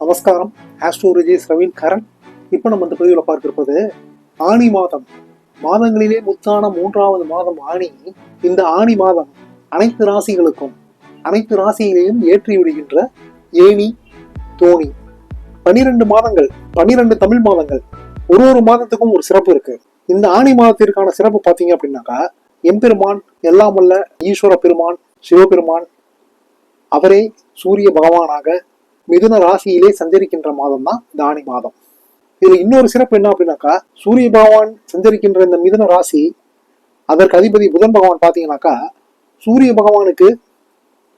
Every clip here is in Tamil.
நமஸ்காரம். ஆஸ்ட்ரோலஜிஸ்ட் ரவீன் கரண். இப்போ நம்ம இந்த பதிவில் பார்க்க இருப்பது ஆனி மாதம். மாதங்களிலே முத்தான 3வது மாதம் ஆனி. இந்த ஆனி மாதம் அனைத்து ராசிகளுக்கும் அனைத்து ராசியிலேயும் ஏற்றி விடுகின்ற ஏனி தோணி. 12 மாதங்கள், 12 தமிழ் மாதங்கள், ஒரு மாதத்துக்கும் ஒரு சிறப்பு இருக்கு. இந்த ஆனி மாதத்திற்கான சிறப்பு பார்த்தீங்க அப்படின்னாக்கா, எம்பெருமான் எல்லாம் வல்ல ஈஸ்வர பெருமான் சிவபெருமான் அவரே சூரிய பகவானாக மிதுன ராசியிலே சஞ்சரிக்கின்ற மாதம் தான் இந்த ஆனி மாதம். இதுல இன்னொரு சிறப்பு என்ன அப்படின்னாக்கா, சூரிய பகவான் சஞ்சரிக்கின்ற இந்த மிதுன ராசி, அதற்கு அதிபதி புதன் பகவான் பாத்தீங்கன்னாக்கா சூரிய பகவானுக்கு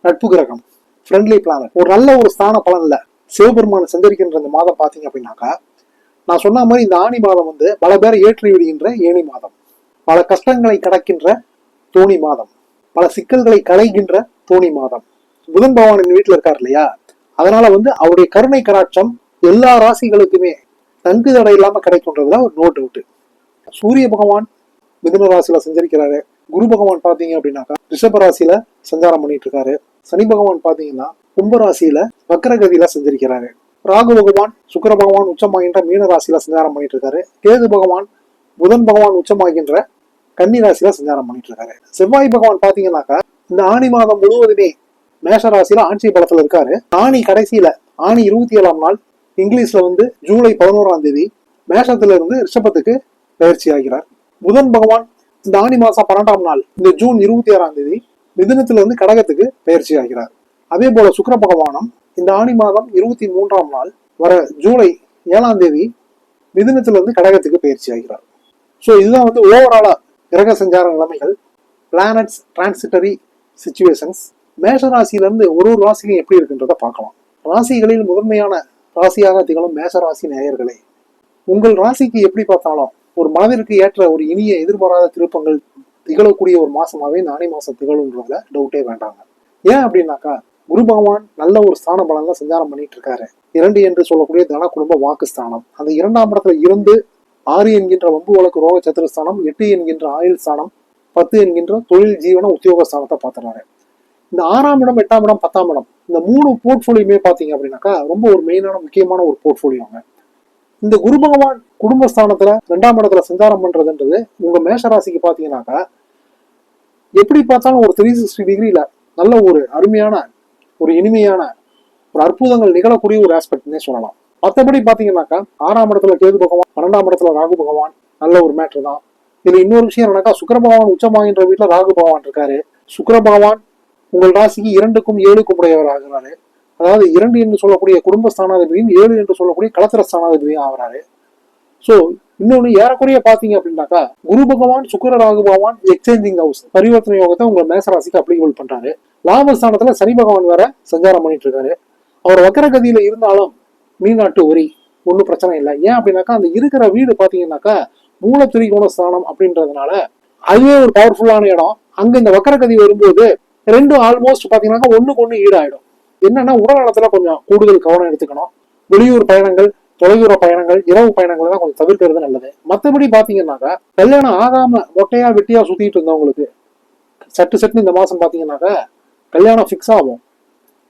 நட்பு கிரகம், ஃப்ரெண்ட்லி பிளானட். ஒரு நல்ல ஒரு ஸ்தான பலன்ல சிவபெருமான் சஞ்சரிக்கின்ற இந்த மாதம் பாத்தீங்க அப்படின்னாக்கா, நான் சொன்ன மாதிரி இந்த ஆனி மாதம் பல பேரை ஏற்றி விடுகின்ற ஏனி மாதம், பல கஷ்டங்களை கடக்கின்ற தோணி மாதம், பல சிக்கல்களை களைகின்ற தோணி மாதம். புதன் பகவான் வீட்டுல இருக்காரு இல்லையா, அதனால அவருடைய கருணை கடாட்சம் எல்லா ராசிகளுக்குமே தங்கு தடை இல்லாம கிடைக்கும்ன்றதுல ஒரு நோட் அவுட். சூரிய பகவான் மிதுன ராசியில சஞ்சரிக்கிறாரு. குரு பகவான் பாத்தீங்க அப்படின்னாக்கா ரிஷப ராசியில சஞ்சாரம் பண்ணிட்டு இருக்காரு. சனி பகவான் பாத்தீங்கன்னா கும்பராசியில வக்கரகதியில சஞ்சரிக்கிறாரு. ராகு பகவான் சுக்கிர பகவான் உச்சமாகின்ற மீன ராசியில சஞ்சாரம் பண்ணிட்டு இருக்காரு. கேது பகவான் புதன் பகவான் உச்சமாகின்ற கன்னி ராசியில சஞ்சாரம் பண்ணிட்டு இருக்காரு. செவ்வாய் பகவான் பாத்தீங்கன்னாக்கா இந்த ஆனி மாதம் முழுவதுமே மேஷ ராசியில ஆட்சி பலத்துல இருக்காரு. ஆனி கடைசியில ஆனி 27ஆம் நாள், இங்கிலீஷ்ல ஜூலை 11ஆம் தேதி மேஷத்துல இருந்து ரிஷபத்துக்கு பயிற்சி ஆகிறார். புதன் பகவான் இந்த ஆனி மாசம் 12ஆம் நாள், இந்த ஜூன் 26ஆம் தேதி மிதுனத்துல இருந்து கடகத்துக்கு பயிற்சி ஆகிறார். அதே போல சுக்கிர பகவானும் இந்த ஆனி மாதம் 23ஆம் நாள் வர ஜூலை 7ஆம் தேதி மிதுனத்துல இருந்து கடகத்துக்கு பயிற்சி ஆகிறார். ஸோ இதுதான் ஓவராலா கிரக சஞ்சார நிலைமைகள், பிளானட்ஸ் டிரான்சிட்டரி சிச்சுவேஷன்ஸ். மேஷ ராசியிலிருந்து ஒரு ராசியும் எப்படி இருக்குன்றத பார்க்கலாம். ராசிகளில் முதன்மையான ராசியாக திகழும் மேஷ ராசி நேயர்களே, உங்கள் ராசிக்கு எப்படி பார்த்தாலும் ஒரு மனதிற்கு ஏற்ற ஒரு இனிய எதிர்பாராத திருப்பங்கள் திகழக்கூடிய ஒரு மாசமாவே இந்த ஆனி மாசம் திகழுன்றதுல டவுட்டே வேண்டாங்க. ஏன் அப்படின்னாக்கா, குரு பகவான் நல்ல ஒரு ஸ்தான பலன்ல சஞ்சாரம் பண்ணிட்டு இருக்காரு. 2 என்று சொல்லக்கூடிய தன குடும்ப வாக்கு ஸ்தானம், அந்த 2ஆம் இடத்துல இருந்து 6 என்கின்ற வம்பு வழக்கு ரோக சத்துருஸ்தானம், 8 என்கின்ற ஆயுள் ஸ்தானம், 10 என்கின்ற தொழில் ஜீவன உத்தியோக ஸ்தானத்தை பார்த்துறாரு. இந்த 6ஆம் இடம் 8ஆம் இடம் 10ஆம் இடம் இந்த 3 போர்ட்போலியோமே பாத்தீங்க அப்படின்னாக்கா ரொம்ப ஒரு மெயினான முக்கியமான ஒரு போர்ட்போலியோங்க. இந்த குரு பகவான் குடும்பஸ்தானத்துல 2ஆம் இடத்துல சஞ்சாரம் பண்றதுன்றது உங்க மேஷ ராசிக்கு பாத்தீங்கன்னாக்கா எப்படி பார்த்தாலும் ஒரு 360 டிகிரில நல்ல ஒரு அருமையான ஒரு இனிமையான ஒரு அற்புதங்கள் நிகழக்கூடிய ஒரு ஆஸ்பெக்ட்னே சொல்லலாம். மற்றபடி பாத்தீங்கன்னாக்கா 6ஆம் இடத்துல கேது பகவான், 12ஆம் இடத்துல ராகு பகவான் நல்ல ஒரு மேட்ரு தான். இதுல இன்னொரு விஷயம் என்னன்னாக்கா, சுக்கிர பகவான் உச்சமாகின்ற வீட்டுல ராகு பகவான் இருக்காரு. சுக்கிர பகவான் உங்கள் ராசிக்கு 2க்கும் 7க்கும் உடையவர் ஆகிறாரு. அதாவது 2 என்று சொல்லக்கூடிய குடும்பஸ்தானாதிபதியும் 7 என்று சொல்லக்கூடிய களத்திர ஸ்தானாதிபதியும் ஆகிறாரு. சோ இன்னொன்னு ஏறக்குறைய பாத்தீங்க அப்படின்னாக்கா, குரு பகவான் சுக்கிர ராகு பகவான் எக்ஸ்சேஞ்சிங் ஹவுஸ் பரிவர்த்தனை யோகத்தை உங்க மேசராசிக்கு அப்ளிகபிள் பண்றாரு. லாபஸ்தானத்துல சனி பகவான் வேற சஞ்சாரம் பண்ணிட்டு இருக்காரு. அவர் வக்கரகதியில இருந்தாலும் மீனாட்டு வரி ஒன்னும் பிரச்சனை இல்லை. ஏன் அப்படின்னாக்கா, அந்த இருக்கிற வீடு பாத்தீங்கன்னாக்கா மூல திரிகோண ஸ்தானம் அப்படின்றதுனால அதுவே ஒரு பவர்ஃபுல்லான இடம். அங்க இந்த வக்கரகதி வரும்போது ரெண்டும் ஆல்மோஸ்ட் பாத்தீங்கன்னா ஒண்ணுக்கு ஒண்ணு ஈடாயிடும். என்னன்னா, உடல்நலத்துல கொஞ்சம் கூடுதல் கவனம் எடுத்துக்கணும். வெளியூர் பயணங்கள், தொலைதூர பயணங்கள், இரவு பயணங்கள் தான் கொஞ்சம் தவிர்க்கிறது நல்லது. மற்றபடி பாத்தீங்கன்னாக்கா, கல்யாணம் ஆகாம மொட்டையா வெட்டியா சுத்திட்டு இருந்தவங்களுக்கு சட்டு இந்த மாசம் பாத்தீங்கன்னாக்கா கல்யாணம் பிக்ஸ் ஆகும்.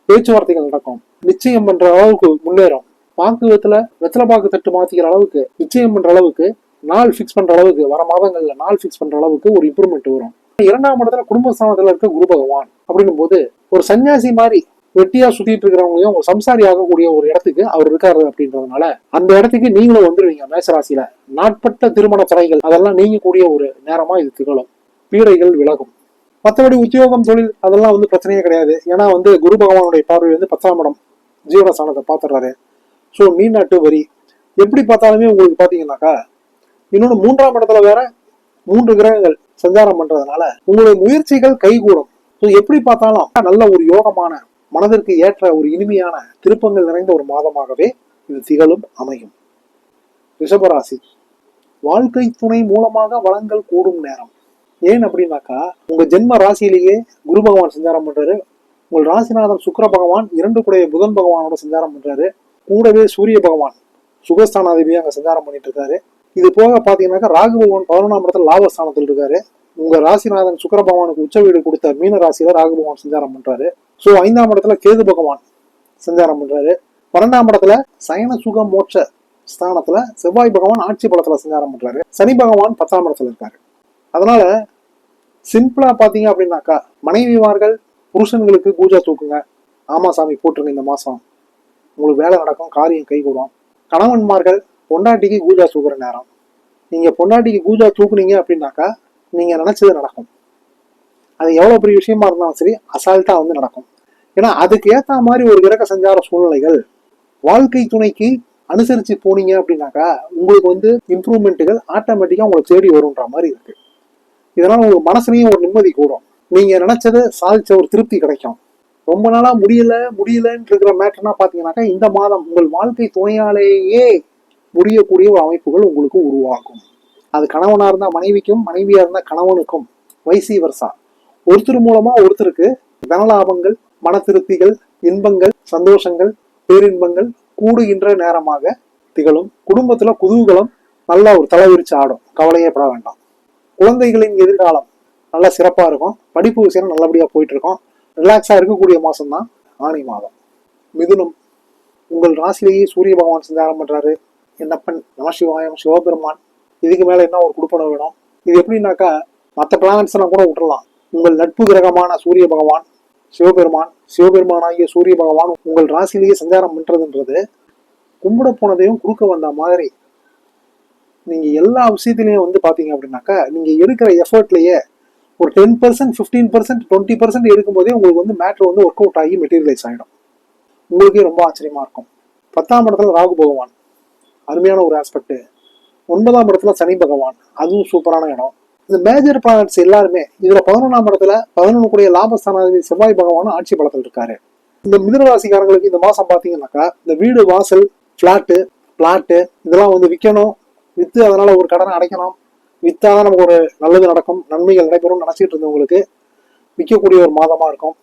பேச்சுவார்த்தைகள் நடக்கும். நிச்சயம் பண்ற அளவுக்கு முன்னேறும். பாக்குவத்துல வெத்தலை பாக்கு தட்டு மாத்திக்கிற அளவுக்கு, நிச்சயம் பண்ற அளவுக்கு, நாள் பிக்ஸ் பண்ற அளவுக்கு, வர மாதங்கள்ல நாள் பிக்ஸ் பண்ற அளவுக்கு ஒரு இம்ப்ரூவ்மெண்ட் வரும். 2ஆம் இடத்துல குடும்பஸ்தானத்துல இருக்க குரு பகவான் அப்படின்னும் போது ஒரு சன்னியாசி மாதிரி வெட்டியா சுத்திட்டு இருக்கிறவங்களையும் ஒரு சம்சாரி ஆகக்கூடிய ஒரு இடத்துக்கு அவர் இருக்காரு. அப்படின்றதுனால அந்த இடத்துக்கு நீங்களும் வந்துடுவீங்க. மேசராசியில நாட்பட்ட திருமண தடைகள் அதெல்லாம் நீங்கக்கூடிய ஒரு நேரமா இது திகழும். பீடைகள் விலகும். மற்றபடி உத்தியோகம் தொழில் அதெல்லாம் பிரச்சனையே கிடையாது. ஏன்னா குரு பகவானுடைய பார்வை 10ஆம் இடம் ஜீவனஸ்தானத்தை பாத்துறாரு. ஸோ மீனாட்டு வரி எப்படி பார்த்தாலுமே உங்களுக்கு பாத்தீங்கன்னாக்கா, இன்னொன்னு 3ஆம் இடத்துல வேற 3 கிரகங்கள் சஞ்சாரம் பண்றதுனால உங்களுடைய முயற்சிகள் கைகூடும். எப்படி பார்த்தாலும் நல்ல ஒரு யோகமான மனதிற்கு ஏற்ற ஒரு இனிமையான திருப்பங்கள் நிறைந்த ஒரு மாதமாகவே இது திகழும் அமையும். ரிஷபராசி, வாழ்க்கை துணை மூலமாக வளங்கள் கூடும் நேரம். ஏன் அப்படின்னாக்கா, உங்க ஜென்ம ராசியிலேயே குரு பகவான் சஞ்சாரம் பண்றாரு. உங்கள் ராசிநாதன் சுக்கிர பகவான் 2 கூடைய புதன் பகவானோட சஞ்சாரம் பண்றாரு. கூடவே சூரிய பகவான் சுகஸ்தானாதிபதியா அங்க சஞ்சாரம் பண்ணிட்டு இருக்காரு. இது போக பாத்தீங்கன்னாக்கா ராகு பகவான் 11ஆம் இடத்துல லாபஸ்தானத்தில் இருக்காரு. உங்க ராசிநாதன் சுக்கிர பகவானுக்கு உச்ச வீடு கொடுத்த மீன ராசியில ராகு பகவான் சஞ்சாரம் பண்றாரு. சோ 5ஆம் இடத்துல கேது பகவான் சஞ்சாரம் பண்றாரு. 12ஆம் இடத்துல சயன சுக மோட்ச ஸ்தானத்துல செவ்வாய் பகவான் ஆட்சி பலத்துல சஞ்சாரம் பண்றாரு. சனி பகவான் 10ஆம் இடத்துல இருக்காரு. அதனால சிம்பிளா பாத்தீங்க அப்படின்னாக்கா, மனைவிமார்கள் புருஷன்களுக்கு பூஜா தூக்குங்க. ஆமா சாமி போட்டுருங்க, இந்த மாசம் உங்களுக்கு வேலை நடக்கும், காரியம் கைகூடும். கணவன்மார்கள் பொண்டாட்டிக்கு பூஜா தூக்குற நேரம். நீங்க பொண்டாட்டிக்கு பூஜா தூக்குனீங்க அப்படின்னாக்கா நீங்க நினைச்சது நடக்கும். அது எவ்வளவு பெரிய விஷயமா இருந்தாலும் சரி, அசால்ட்டா வந்து நடக்கும். ஏன்னா அதுக்கு ஏத்த மாதிரி ஒரு கிரக சஞ்சார சூழ்நிலைகள் வாழ்க்கை துணைக்கு அனுசரிச்சு போனீங்க அப்படின்னாக்கா உங்களுக்கு வந்து இம்ப்ரூவ்மெண்ட்டுகள் ஆட்டோமேட்டிக்கா உங்களுக்கு தேடி வரும்ன்ற மாதிரி இருக்கு. இதனால உங்க மனசுலயும் ஒரு நிம்மதி கூடும். நீங்க நினைச்சதை சாதிச்ச ஒரு திருப்தி கிடைக்கும். ரொம்ப நாளா முடியலன்னு இருக்கிற மேட்டர்னா பாத்தீங்கன்னாக்கா இந்த மாதம் உங்கள் வாழ்க்கை துணையாலேயே முடியக்கூடிய ஒரு அமைப்புகள் உங்களுக்கு உருவாகும். அது கணவனா இருந்தா மனைவிக்கும், மனைவியா இருந்தா கணவனுக்கும், வைசி வர்சா. ஒருத்தர் மூலமா ஒருத்தருக்கு தனலாபங்கள், மன திருப்திகள், இன்பங்கள், சந்தோஷங்கள், பேரின்பங்கள் கூடுகின்ற நேரமாக திகழும். குடும்பத்துல குதூகலம் நல்லா ஒரு தலைவிரிச்சு ஆடும். கவலையே பட வேண்டாம். குழந்தைகளின் எதிர்காலம் நல்லா சிறப்பா இருக்கும். படிப்பு விஷயம் நல்லபடியா போயிட்டு இருக்கும். ரிலாக்ஸா இருக்கக்கூடிய மாசம் தான் ஆனி மாதம். மிதுனம், உங்கள் ராசிலேயே சூரிய பகவான் சஞ்சாரம் பண்றாரு. என்னப்பன் நமசிவாயம் சிவபெருமான். இதுக்கு மேல என்ன ஒரு குடுப்பனம் வேணும்? இது எப்படின்னாக்கா மற்ற பிளானட்ஸ் எல்லாம் கூட விட்டுறலாம். உங்கள் நட்பு கிரகமான சூரிய பகவான் சிவபெருமானாகிய சூரிய பகவான் உங்கள் ராசிலேயே சஞ்சாரம் பண்றதுன்றது கும்பிட போனதையும் குறுக்க வந்த மாதிரி. நீங்க எல்லா விஷயத்திலையும் வந்து பாத்தீங்க அப்படின்னாக்கா நீங்க எடுக்கிற எஃபர்ட்லயே ஒரு 10%, 15%, 20% எடுக்கும்போதே உங்களுக்கு வந்து மேட்ரு வந்து ஒர்க் அவுட் ஆகி மெட்டீரியலைஸ் ஆகிடும். உங்களுக்கே ரொம்ப ஆச்சரியமா இருக்கும். 10ஆம் இடத்துல ராகு பகவான், அருமையான ஒரு ஆஸ்பெக்ட். 9ஆம் இடத்துல சனி பகவான், அதுவும் சூப்பரான இடம். இந்த மேஜர் பிளானட்ஸ் எல்லாருமே இதுல 11ஆம் இடத்துல 11 கூடிய லாபஸ்தானாதிபதி செவ்வாய் பகவானும் ஆட்சி பலத்தில் இருக்காரு. இந்த மிதுனராசிக்காரங்களுக்கு இந்த மாசம் பாத்தீங்கன்னாக்கா இந்த வீடு வாசல் பிளாட்டு இதெல்லாம் வந்து விற்கணும். வித்து அதனால ஒரு கடனை அடைக்கணும். வித்தாதான் நமக்கு ஒரு நல்லது நடக்கும், நன்மைகள் நடைபெறும் நினைச்சிட்டு இருந்தவங்களுக்கு விற்கக்கூடிய ஒரு மாதமா இருக்கும்.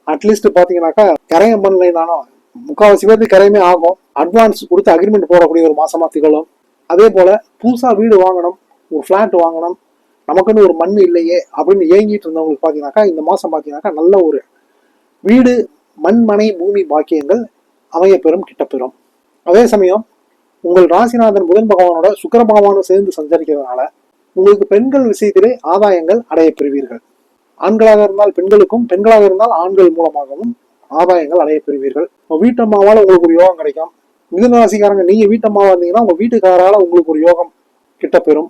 அட்லீஸ்ட் பாத்தீங்கன்னாக்கா கரையம் பண்ணலைனாலும் முக்கால்வாசி பேருக்கு கரையமே ஆகும். அட்வான்ஸ் கொடுத்து அக்ரிமெண்ட் போடக்கூடிய ஒரு மாசமா திகழும். அதே போல புதுசா வீடு வாங்கணும், ஒரு பிளாட் வாங்கணும், நமக்குன்னு ஒரு மண் இல்லையே அப்படின்னு ஏங்கிட்டு இருந்தவங்களுக்கு பாத்தீங்கன்னாக்கா இந்த மாசம் பாத்தீங்கன்னாக்கா நல்ல ஒரு வீடு, மண், மனை, பூமி பாக்கியங்கள் அமைய பெறும், கிட்ட பெறும். அதே சமயம் உங்கள் ராசிநாதன் புதன் பகவானோட சுக்கிர பகவானும் சேர்ந்து சஞ்சரிக்கிறதுனால உங்களுக்கு பெண்கள் விஷயத்திலே ஆதாயங்கள் அடைய பெறுவீர்கள். ஆண்களாக இருந்தால் பெண்களுக்கும், பெண்களாக இருந்தால் ஆண்கள் மூலமாகவும் ஆதாயங்கள் அடைய பெறுவீர்கள். வீட்டம்மாவால உங்களுக்கு ஒரு யோகம் கிடைக்கும். மிதுன ராசிக்காரங்க நீங்க வீட்டம்மாவா இருந்தீங்கன்னா உங்க வீட்டுக்காரால உங்களுக்கு ஒரு யோகம் கிட்ட பெறும்.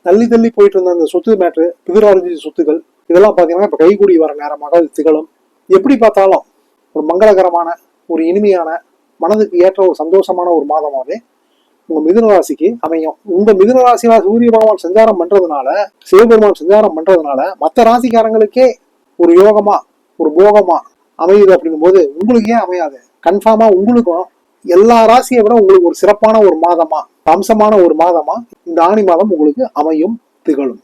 தள்ளி போயிட்டு இருந்த அந்த சொத்து மேட்ரு, பிதிரார்ஜித சொத்துக்கள் இதெல்லாம் பாத்தீங்கன்னா இப்ப கைகூடி வர நேரமாக திகழும். எப்படி பார்த்தாலும் ஒரு மங்களகரமான, ஒரு இனிமையான, மனதுக்கு ஏற்ற ஒரு சந்தோஷமான ஒரு மாதமாவே உங்க மிதுன ராசிக்கு அமையும். உங்க மிதுன ராசியில சூரிய பகவான் சஞ்சாரம் பண்றதுனால, சிவபெருமான் சஞ்சாரம் பண்றதுனால மற்ற ராசிக்காரங்களுக்கே ஒரு யோகமா, ஒரு போகமா அமையுது. அப்படிங்கும் போது உங்களுக்கு ஏன் அமையாது? கன்ஃபார்மா உங்களுக்கும் எல்லா ராசியை விட உங்களுக்கு ஒரு சிறப்பான ஒரு மாதமா, அம்சமான ஒரு மாதமா இந்த ஆணி மாதம் உங்களுக்கு அமையும், திகழும்.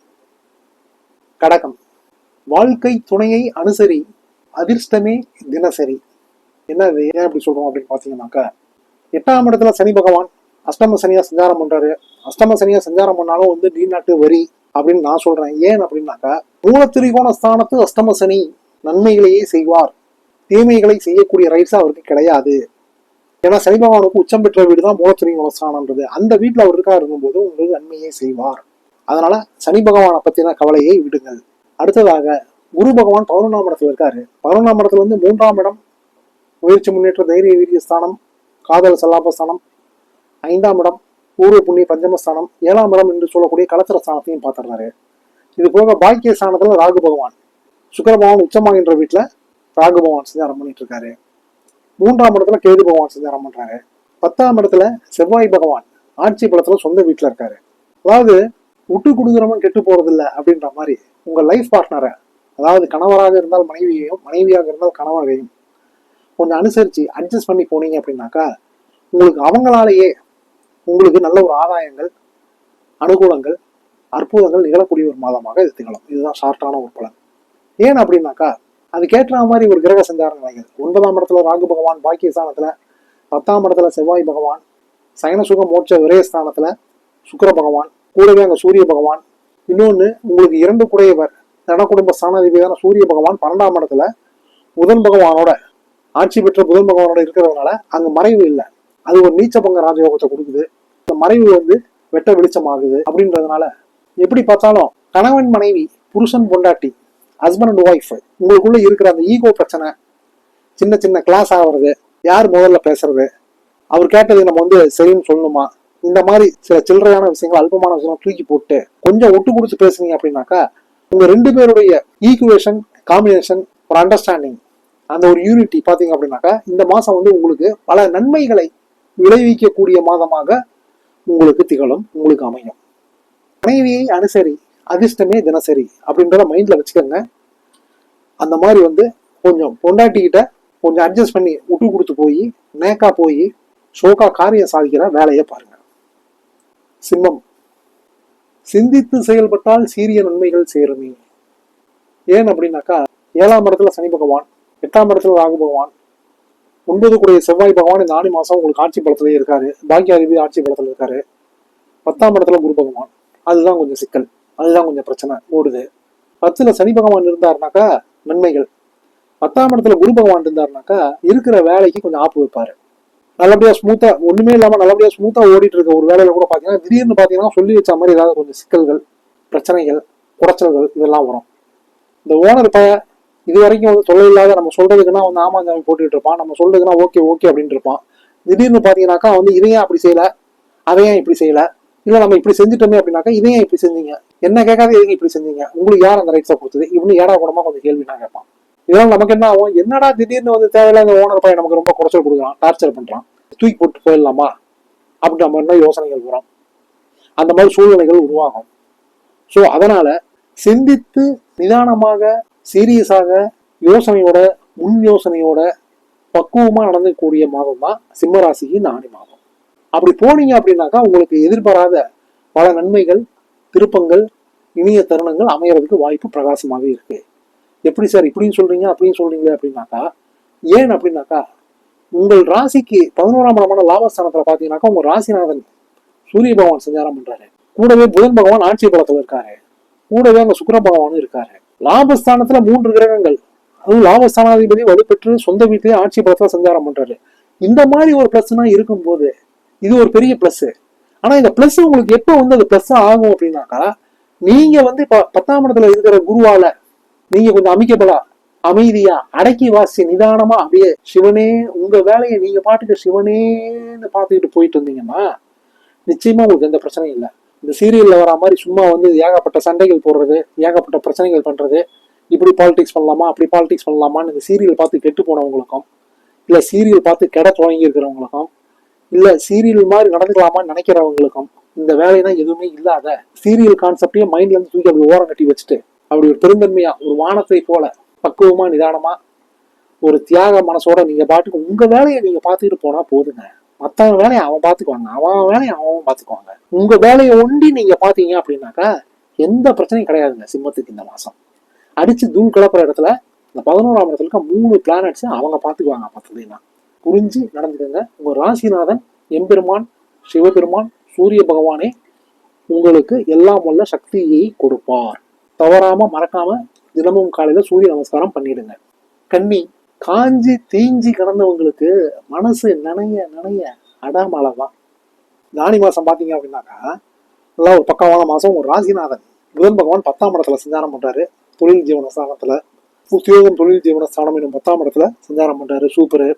கடகம், வாழ்க்கை துணையை அனுசரி, அதிர்ஷ்டமே தினசரி. என்னது ஏன் அப்படி சொல்றோம் அப்படின்னு பாத்தீங்கன்னாக்கா 8ஆம் இடத்துல சனி பகவான் அஷ்டம சனியா சஞ்சாரம் பண்றாரு. அஷ்டம சனியா சஞ்சாரம் பண்ணாலும் வந்து நீநாட்டு வரி அப்படின்னு நான் சொல்றேன். ஏன் அப்படின்னாக்கா மூலத்திரிகோண ஸ்தானத்து அஷ்டம சனி நன்மைகளையே செய்வார், தீமைகளை செய்யக்கூடிய ரைட்ஸ் அவருக்கு கிடையாது. ஏன்னா சனி பகவானுக்கு உச்சம் பெற்ற வீடு தான் மூலத்திரிகோண ஸ்தானம்ன்றது. அந்த வீட்டுல அவர் இருக்கா இருக்கும்போது உங்களுக்கு நன்மையை செய்வார். அதனால சனி பகவானை பத்தின கவலையை விடுங்கள். அடுத்ததாக குரு பகவான் 11ஆம் இடத்துல இருக்காரு. 11ஆம் இடத்துல வந்து 3ஆம் இடம் முயற்சி, முன்னேற்ற, தைரிய, வீரிய ஸ்தானம், காதல், சல்லாபஸ்தானம். 5ஆம் இடம் பூர்வ புண்ணிய பஞ்சமஸ்தானம். 7ஆம் இடம் என்று சொல்லக்கூடிய கலத்திர ஸ்தானத்தையும் பார்த்துறாரு. இது போக பாக்கிய ஸ்தானத்துல ராகு பகவான், சுக்கிர பகவான் உச்சமாகின்ற வீட்டுல ராகு பகவான் சஞ்சாரம் பண்ணிட்டு இருக்காரு. 3ஆம் இடத்துல கேது பகவான் சஞ்சாரம் பண்றாரு. 10ஆம் இடத்துல செவ்வாய் பகவான் ஆட்சி பலத்துல சொந்த வீட்டுல இருக்காரு. அதாவது விட்டு கொடுக்குறவன் கெட்டு போறது இல்லை அப்படின்ற மாதிரி உங்க லைஃப் பார்ட்னரை, அதாவது கணவராக இருந்தால் மனைவியையும், மனைவியாக இருந்தால் கணவரையும் கொஞ்சம் அனுசரிச்சு அட்ஜஸ்ட் பண்ணி போனீங்க அப்படின்னாக்கா உங்களுக்கு அவங்களாலேயே உங்களுக்கு நல்ல ஒரு ஆதாயங்கள், அனுகூலங்கள், அற்புதங்கள் நிகழக்கூடிய ஒரு மாதமாக இது திகழும். இதுதான் ஷார்ட்டான ஒரு பலன். ஏன் அப்படின்னாக்கா அதுக்கேற்ற மாதிரி ஒரு கிரக சஞ்சார நிலைகள். 9ஆம் இடத்துல ராகு பகவான் பாக்கிய ஸ்தானத்துல, 10ஆம் இடத்துல செவ்வாய் பகவான், சயனசுக மோட்ச விரயஸ்தானத்துல சுக்கிர பகவான், கூடவே அங்க சூரிய பகவான். இன்னொன்னு உங்களுக்கு 2 குடையவர் தன குடும்ப ஸ்தானாதிபதியான சூரிய பகவான் 12ஆம் இடத்துல புதன் பகவானோட ஆட்சி பெற்ற புதன் பகவானோட இருக்கிறதுனால அங்க மறைவு இல்லை. அது ஒரு நீச்ச பங்க ராஜயோகத்தை கொடுக்குது. இந்த மறைவு வந்து வெட்ட வெளிச்சம் ஆகுது. அப்படின்றதுனால எப்படி பார்த்தாலும் கணவன் மனைவி, புருஷன் பொண்டாட்டி, ஹஸ்பண்ட் அண்ட் ஒய்ஃப், உங்களுக்குள்ள இருக்கிற அந்த ஈகோ பிரச்சனை, சின்ன சின்ன கிளாஸ் ஆகிறது, யார் முதல்ல பேசுறது, அவர் கேட்டது நம்ம வந்து சரின்னு சொல்லணுமா, இந்த மாதிரி சில சில்லறையான விஷயங்கள், அல்பமான விஷயங்கள் தூக்கி போட்டு கொஞ்சம் ஒட்டு கொடுத்து பேசுனீங்க அப்படின்னாக்கா உங்க 2 பேருடைய ஈக்குவேஷன், காம்பினேஷன், ஒரு அண்டர்ஸ்டாண்டிங், அந்த ஒரு யூனிட்டி பாத்தீங்க அப்படின்னாக்கா இந்த மாசம் வந்து உங்களுக்கு பல நன்மைகளை விளைவிக்கக்கூடிய மாதமாக உங்களுக்கு திகழும், உங்களுக்கு அமையும். மனைவியை அனுசரி, அதிர்ஷ்டமே தினசரி அப்படின்றத மைண்ட்ல வச்சுக்கோங்க. அந்த மாதிரி வந்து கொஞ்சம் பொண்டாட்டிக்கிட்ட கொஞ்சம் அட்ஜஸ்ட் பண்ணி விட்டு கொடுத்து போய் நேக்கா போய் ஷோக்கா காரியம் சாதிக்கிற வேலையை பாருங்க. சிம்மம், சிந்தித்து செயல்பட்டால் சீரிய நன்மைகள் சேருமே. ஏன் அப்படின்னாக்கா 7ஆம் இடத்துல சனி பகவான், 8ஆம் இடத்துல ராகு பகவான், 9 கூடிய செவ்வாய் பகவான் இந்த ஆணி மாசம் உங்களுக்கு ஆட்சி பலத்திலே இருக்காரு. பாக்கிய அதிபதி ஆட்சி பலத்துல இருக்காரு. 10ஆம் இடத்துல குரு பகவான். அதுதான் கொஞ்சம் சிக்கல், அதுதான் கொஞ்சம் பிரச்சனை ஓடுது. 10ல சனி பகவான் இருந்தாருனாக்கா நன்மைகள், 10ஆம் இடத்துல குரு பகவான் இருந்தாருனாக்கா இருக்கிற வேலைக்கு கொஞ்சம் ஆப்பு வைப்பாரு. நல்லபடியா ஸ்மூத்தா, ஒண்ணுமே இல்லாம நல்லபடியா ஸ்மூத்தா ஓடிட்டு இருக்க ஒரு வேலையில கூட பாத்தீங்கன்னா திடீர்னு பாத்தீங்கன்னா சொல்லி வச்ச மாதிரி ஏதாவது கொஞ்சம் சிக்கல்கள், பிரச்சனைகள், குறைச்சல்கள் இதெல்லாம் வரும். இந்த ஓனர் இது வரைக்கும் வந்து தொல்லை இல்லாத நம்ம சொல்றதுக்குன்னா வந்து ஆமாஞ்சாமி போட்டுட்டு இருப்பான், நம்ம சொல்றதுக்குன்னா ஓகே ஓகே அப்படின்னு இருப்பான். திடீர்னு பாத்தீங்கன்னாக்கா வந்து இதையும் அப்படி செய்யல, அதையும் இப்படி செய்யல, இல்ல நம்ம இப்படி செஞ்சுட்டோமே அப்படின்னாக்கா இதையும் இப்படி செஞ்சீங்க, என்ன கேட்காத எதுக்கு இப்படி செஞ்சீங்க, உங்களுக்கு யார் அந்த ரைட்ஸை கொடுத்தது, இப்படி ஏடா கூடமா கொஞ்சம் கேள்வி நான் கேட்பான். இதெல்லாம் நமக்கு என்ன ஆகும், என்னடா திடீர்னு வந்து தேவையில்ல இந்த ஓனர் பையன் நமக்கு ரொம்ப குறைச்சல் கொடுக்குறான், டார்ச்சர் பண்றான், தூக்கி போட்டு போயிடலாமா அப்படின்ற மாதிரி யோசனைகள் வரும். அந்த மாதிரி சூழ்நிலைகள் உருவாகும். ஸோ அதனால சிந்தித்து நிதானமாக, சீரியஸாக, யோசனையோட, முன் யோசனையோட பக்குவமா நடந்துக்கூடிய மாதம் தான் சிம்மராசிக்கு இந்த ஆணி மாதம். அப்படி போனீங்க அப்படின்னாக்கா உங்களுக்கு எதிர்பாராத பல நன்மைகள், திருப்பங்கள், இனிய தருணங்கள் அமையறதுக்கு வாய்ப்பு பிரகாசமாக இருக்கு. எப்படி சார் இப்படின்னு சொல்றீங்க அப்படின்னு சொல்றீங்க அப்படின்னாக்கா, ஏன் அப்படின்னாக்கா உங்கள் ராசிக்கு 11ஆம் இடமான லாபஸ்தானத்துல பாத்தீங்கன்னாக்கா உங்க ராசிநாதன் சூரிய பகவான் சஞ்சாரம் பண்றாரு. கூடவே புதன் பகவான் ஆட்சி பலத்துல இருக்காரு. கூடவே அங்க சுக்கிர பகவானும் இருக்காரு. லாபஸ்தானத்துல 3 கிரகங்கள், அதுவும் லாபஸ்தானாதிபதி வலுப்பெற்று சொந்த வீட்டிலேயே ஆட்சி பலத்துல சஞ்சாரம் பண்றாரு. இந்த மாதிரி ஒரு பிளஸ்னா இருக்கும் போது இது ஒரு பெரிய பிளஸ். ஆனா இந்த பிளஸ் உங்களுக்கு எப்ப வந்து அது பிளஸ் ஆகும் அப்படின்னாக்கா நீங்க வந்து 10ஆம் இடத்துல இருக்கிற குருவால நீங்க கொஞ்சம் அமிக்கபலா, அமைதியா, அடக்கி வாசி, நிதானமா அப்படியே சிவனே உங்க வேலையை நீங்க பாட்டுக்கு சிவனேன்னு பாத்துக்கிட்டு போயிட்டு இருந்தீங்கன்னா நிச்சயமா உங்களுக்கு எந்த பிரச்சனையும் இல்லை. இந்த சீரியல்ல வர மாதிரி சும்மா வந்து ஏகப்பட்ட சண்டைகள் போடுறது, ஏகப்பட்ட பிரச்சனைகள் பண்றது, இப்படி பாலிடிக்ஸ் பண்ணலாமா அப்படி பாலிடிக்ஸ் பண்ணலாமான்னு இந்த சீரியல் பார்த்து கெட்டு போனவங்களுக்கும், இல்ல சீரியல் பார்த்து கெட தொடங்கி இருக்கிறவங்களுக்கும், இல்ல சீரியல் மாதிரி நடந்துக்கலாமான்னு நினைக்கிறவங்களுக்கும் இந்த வேலைதான் எதுவுமே இல்லாத சீரியல் கான்செப்டையும் மைண்ட்ல இருந்து தூக்கி அப்படி ஓரம் கட்டி வச்சுட்டு அப்படி ஒரு பெருந்தன்மையா ஒரு வானத்தை போல பக்குவமா நிதானமா ஒரு தியாக மனசோட நீங்க பாட்டுக்கு உங்க வேலையை நீங்க பாத்துக்கிட்டு போனா போதுங்க. மத்தவங்க வேலையை அவன் பாத்துக்குவாங்க, அவன் வேலையை அவன் பாத்துக்குவாங்க. உங்க வேலையை ஒண்டி நீங்க பாத்தீங்க அப்படின்னாக்கா எந்த பிரச்சனையும் கிடையாதுங்க. சிம்மத்துக்கு இந்த மாசம் அடிச்சு தூள் கிளப்புற இடத்துல இந்த 11ஆம் இடத்துல இருக்க 3 பிளானட்ஸ் அவங்க பாத்துக்குவாங்க. பார்த்ததுன்னா புரிஞ்சு நடந்துக்கங்க. உங்க ராசிநாதன் எம்பெருமான் சிவபெருமான் சூரிய பகவானே உங்களுக்கு எல்லாம் வல்ல சக்தியை கொடுப்பார். தவறாம மறக்காம தினமும் காலையில சூரிய நமஸ்காரம் பண்ணிடுங்க. கன்னி, காஞ்சி தீஞ்சி கிடந்தவங்களுக்கு மனசு நனைய நனைய அடாமலை தான். ஆனி மாசம் பாத்தீங்க அப்படின்னாக்கா நல்லா ஒரு பக்கமான மாசம். ஒரு ராசிநாதன் புதன் பகவான் 10ஆம் இடத்துல சஞ்சாரம் பண்றாரு. தொழில் ஜீவன ஸ்தானத்துல உத்தியோகம் தொழில் ஜீவன ஸ்தானம் என்னும் 10ஆம் இடத்துல சஞ்சாரம் பண்றாரு. சூப்பரு.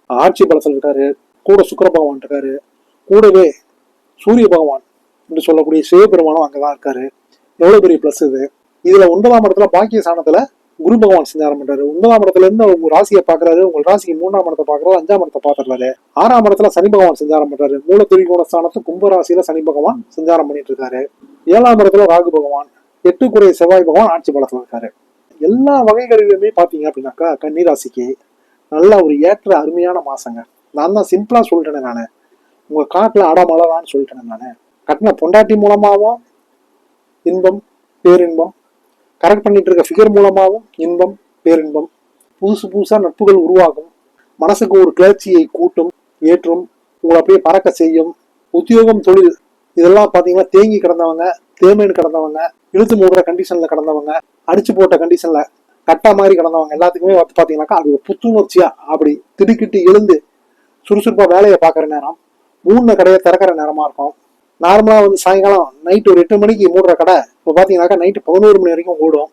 ஆட்சி பலத்தில் இருக்காரு. கூட சுக்கிர பகவான் இருக்காரு. கூடவே சூரிய பகவான் என்று சொல்லக்கூடிய சிவபெருமானும் அங்கதான் இருக்காரு. எவ்வளவு பெரிய பிளஸ் இது. இதுல 9ஆம் இடத்துல பாக்கிய ஸ்தானத்துல குரு பகவான் சஞ்சாரம் பண்றாரு. 9ஆம் இடத்துல இருந்து உங்க ராசியை பாக்குறாரு. உங்க ராசிக்கு 3ஆம் இடத்தை பாக்குறாரு. 5ஆம் இடத்தை பாத்துறாரு. 6ஆம் இடத்துல சனி பகவான் சஞ்சாரம் பண்றாரு. மூல திரிகோண ஸ்தானத்து கும்ப ராசியில சனி பகவான் சஞ்சாரம் பண்ணிட்டு இருக்காரு. 7ஆம் இடத்துல ராகு பகவான், 8 கூடிய செவ்வாய் பகவான் ஆட்சி பலத்துல இருக்காரு. எல்லா வகைகளிலுமே பாத்தீங்க அப்படின்னாக்கா கன்னிராசிக்கு நல்ல ஒரு ஏற்ற அருமையான மாசங்க. நான் தான் சிம்பிளா சொல்லிட்டேனே நானு. உங்க காட்டுல அடமலைதான்னு சொல்லிட்டேனே நானு. கட்டின பொண்டாட்டி மூலமாவும் இன்பம் பேரின்பம், கரெக்ட் பண்ணிட்டு இருக்க ஃபிகர் மூலமாகவும் இன்பம் பேரின்பம், புதுசு புதுசா நட்புகள் உருவாகும், மனசுக்கு ஒரு கிளர்ச்சியை கூட்டும், ஏற்றும், உங்களை அப்படியே பறக்க செய்யும். உத்தியோகம் தொழில் இதெல்லாம் பாத்தீங்கன்னா தேங்கி கிடந்தவங்க, தேமைன்னு கிடந்தவங்க, இழுத்து மூடுற கண்டிஷன்ல கிடந்தவங்க, அடிச்சு போட்ட கண்டிஷன்ல கட்டா மாதிரி கிடந்தவங்க எல்லாத்துக்குமே வந்து பாத்தீங்கன்னாக்கா அது ஒரு புத்துணர்ச்சியா அப்படி திடுக்கிட்டு எழுந்து சுறுசுறுப்பா வேலையை பார்க்குற நேரம், மூணு கடையை திறக்கிற நேரமா இருக்கும். நார்மலா வந்து சாயங்காலம் நைட்டு ஒரு 8 மணிக்கு மூடுற கடை இப்போ பாத்தீங்கன்னாக்கா நைட்டு 11 மணி வரைக்கும் ஓடும்.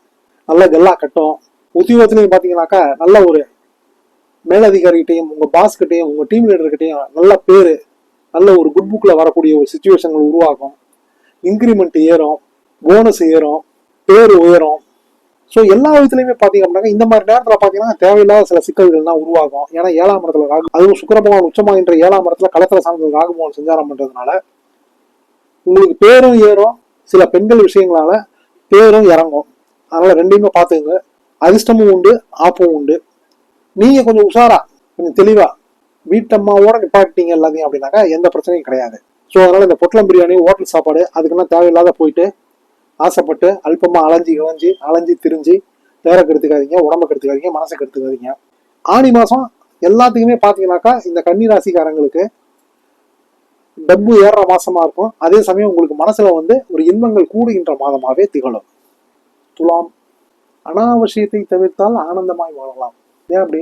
நல்ல கெல்லா கட்டும். உத்தியோகத்திலையும் பாத்தீங்கன்னாக்கா நல்ல ஒரு மேலதிகாரிகிட்டையும் உங்க பாஸ் கிட்டையும் உங்க டீம் லீடர்கிட்டையும் நல்ல பேரு, நல்ல ஒரு குட் புக்ல வரக்கூடிய ஒரு சுச்சுவேஷன்கள் உருவாகும். இன்கிரிமெண்ட் ஏறும், போனஸ் ஏறும், பேர் உயரும். ஸோ எல்லா விதத்துலையுமே பாத்தீங்க அப்படின்னா இந்த மாதிரி நேரத்துல பாத்தீங்கன்னா தேவையில்லாத சில சிக்கல்கள்லாம் உருவாகும். ஏன்னா 7ஆம் இடத்துல ராகு, அதுவும் சுக்கிரபகவான் உச்சமாகின்ற 7ஆம் இடத்துல களத்துல சார்ந்த ராகுபவன் சஞ்சாரம் பண்றதுனால உங்களுக்கு பேரும் ஏறும், சில பெண்கள் விஷயங்களால பேரும் இறங்கும். அதனால ரெண்டையுமே பாத்துங்க. அதிர்ஷ்டமும் உண்டு, ஆப்பும் உண்டு. நீங்க கொஞ்சம் உஷாரா, கொஞ்சம் தெளிவா வீட்டம்மாவோட நிப்பாட்டிட்டீங்க எல்லாத்தையும் அப்படின்னாக்கா எந்த பிரச்சனையும் கிடையாது. ஸோ அதனால இந்த பொட்டலம் பிரியாணி, ஹோட்டல் சாப்பாடு அதுக்கெல்லாம் தேவையில்லாத போயிட்டு ஆசைப்பட்டு அல்பமா அலைஞ்சி திரிஞ்சு பேரை கெடுத்துக்காதீங்க, உடம்ப கெடுத்துக்காதீங்க, மனசை கெடுத்துக்காதீங்க. ஆணி மாசம் எல்லாத்துக்குமே பாத்தீங்கன்னாக்கா இந்த கன்னி ராசிக்காரங்களுக்கு டப்பு ஏறுற மாசமா இருக்கும். அதே சமயம் உங்களுக்கு மனசுல வந்து ஒரு இன்பங்கள் கூடுகின்ற மாதமாவே திகழும். துலாம், அனாவசியத்தை தவிர்த்தால் ஆனந்தமாய் வாழலாம். ஏன் அப்படி?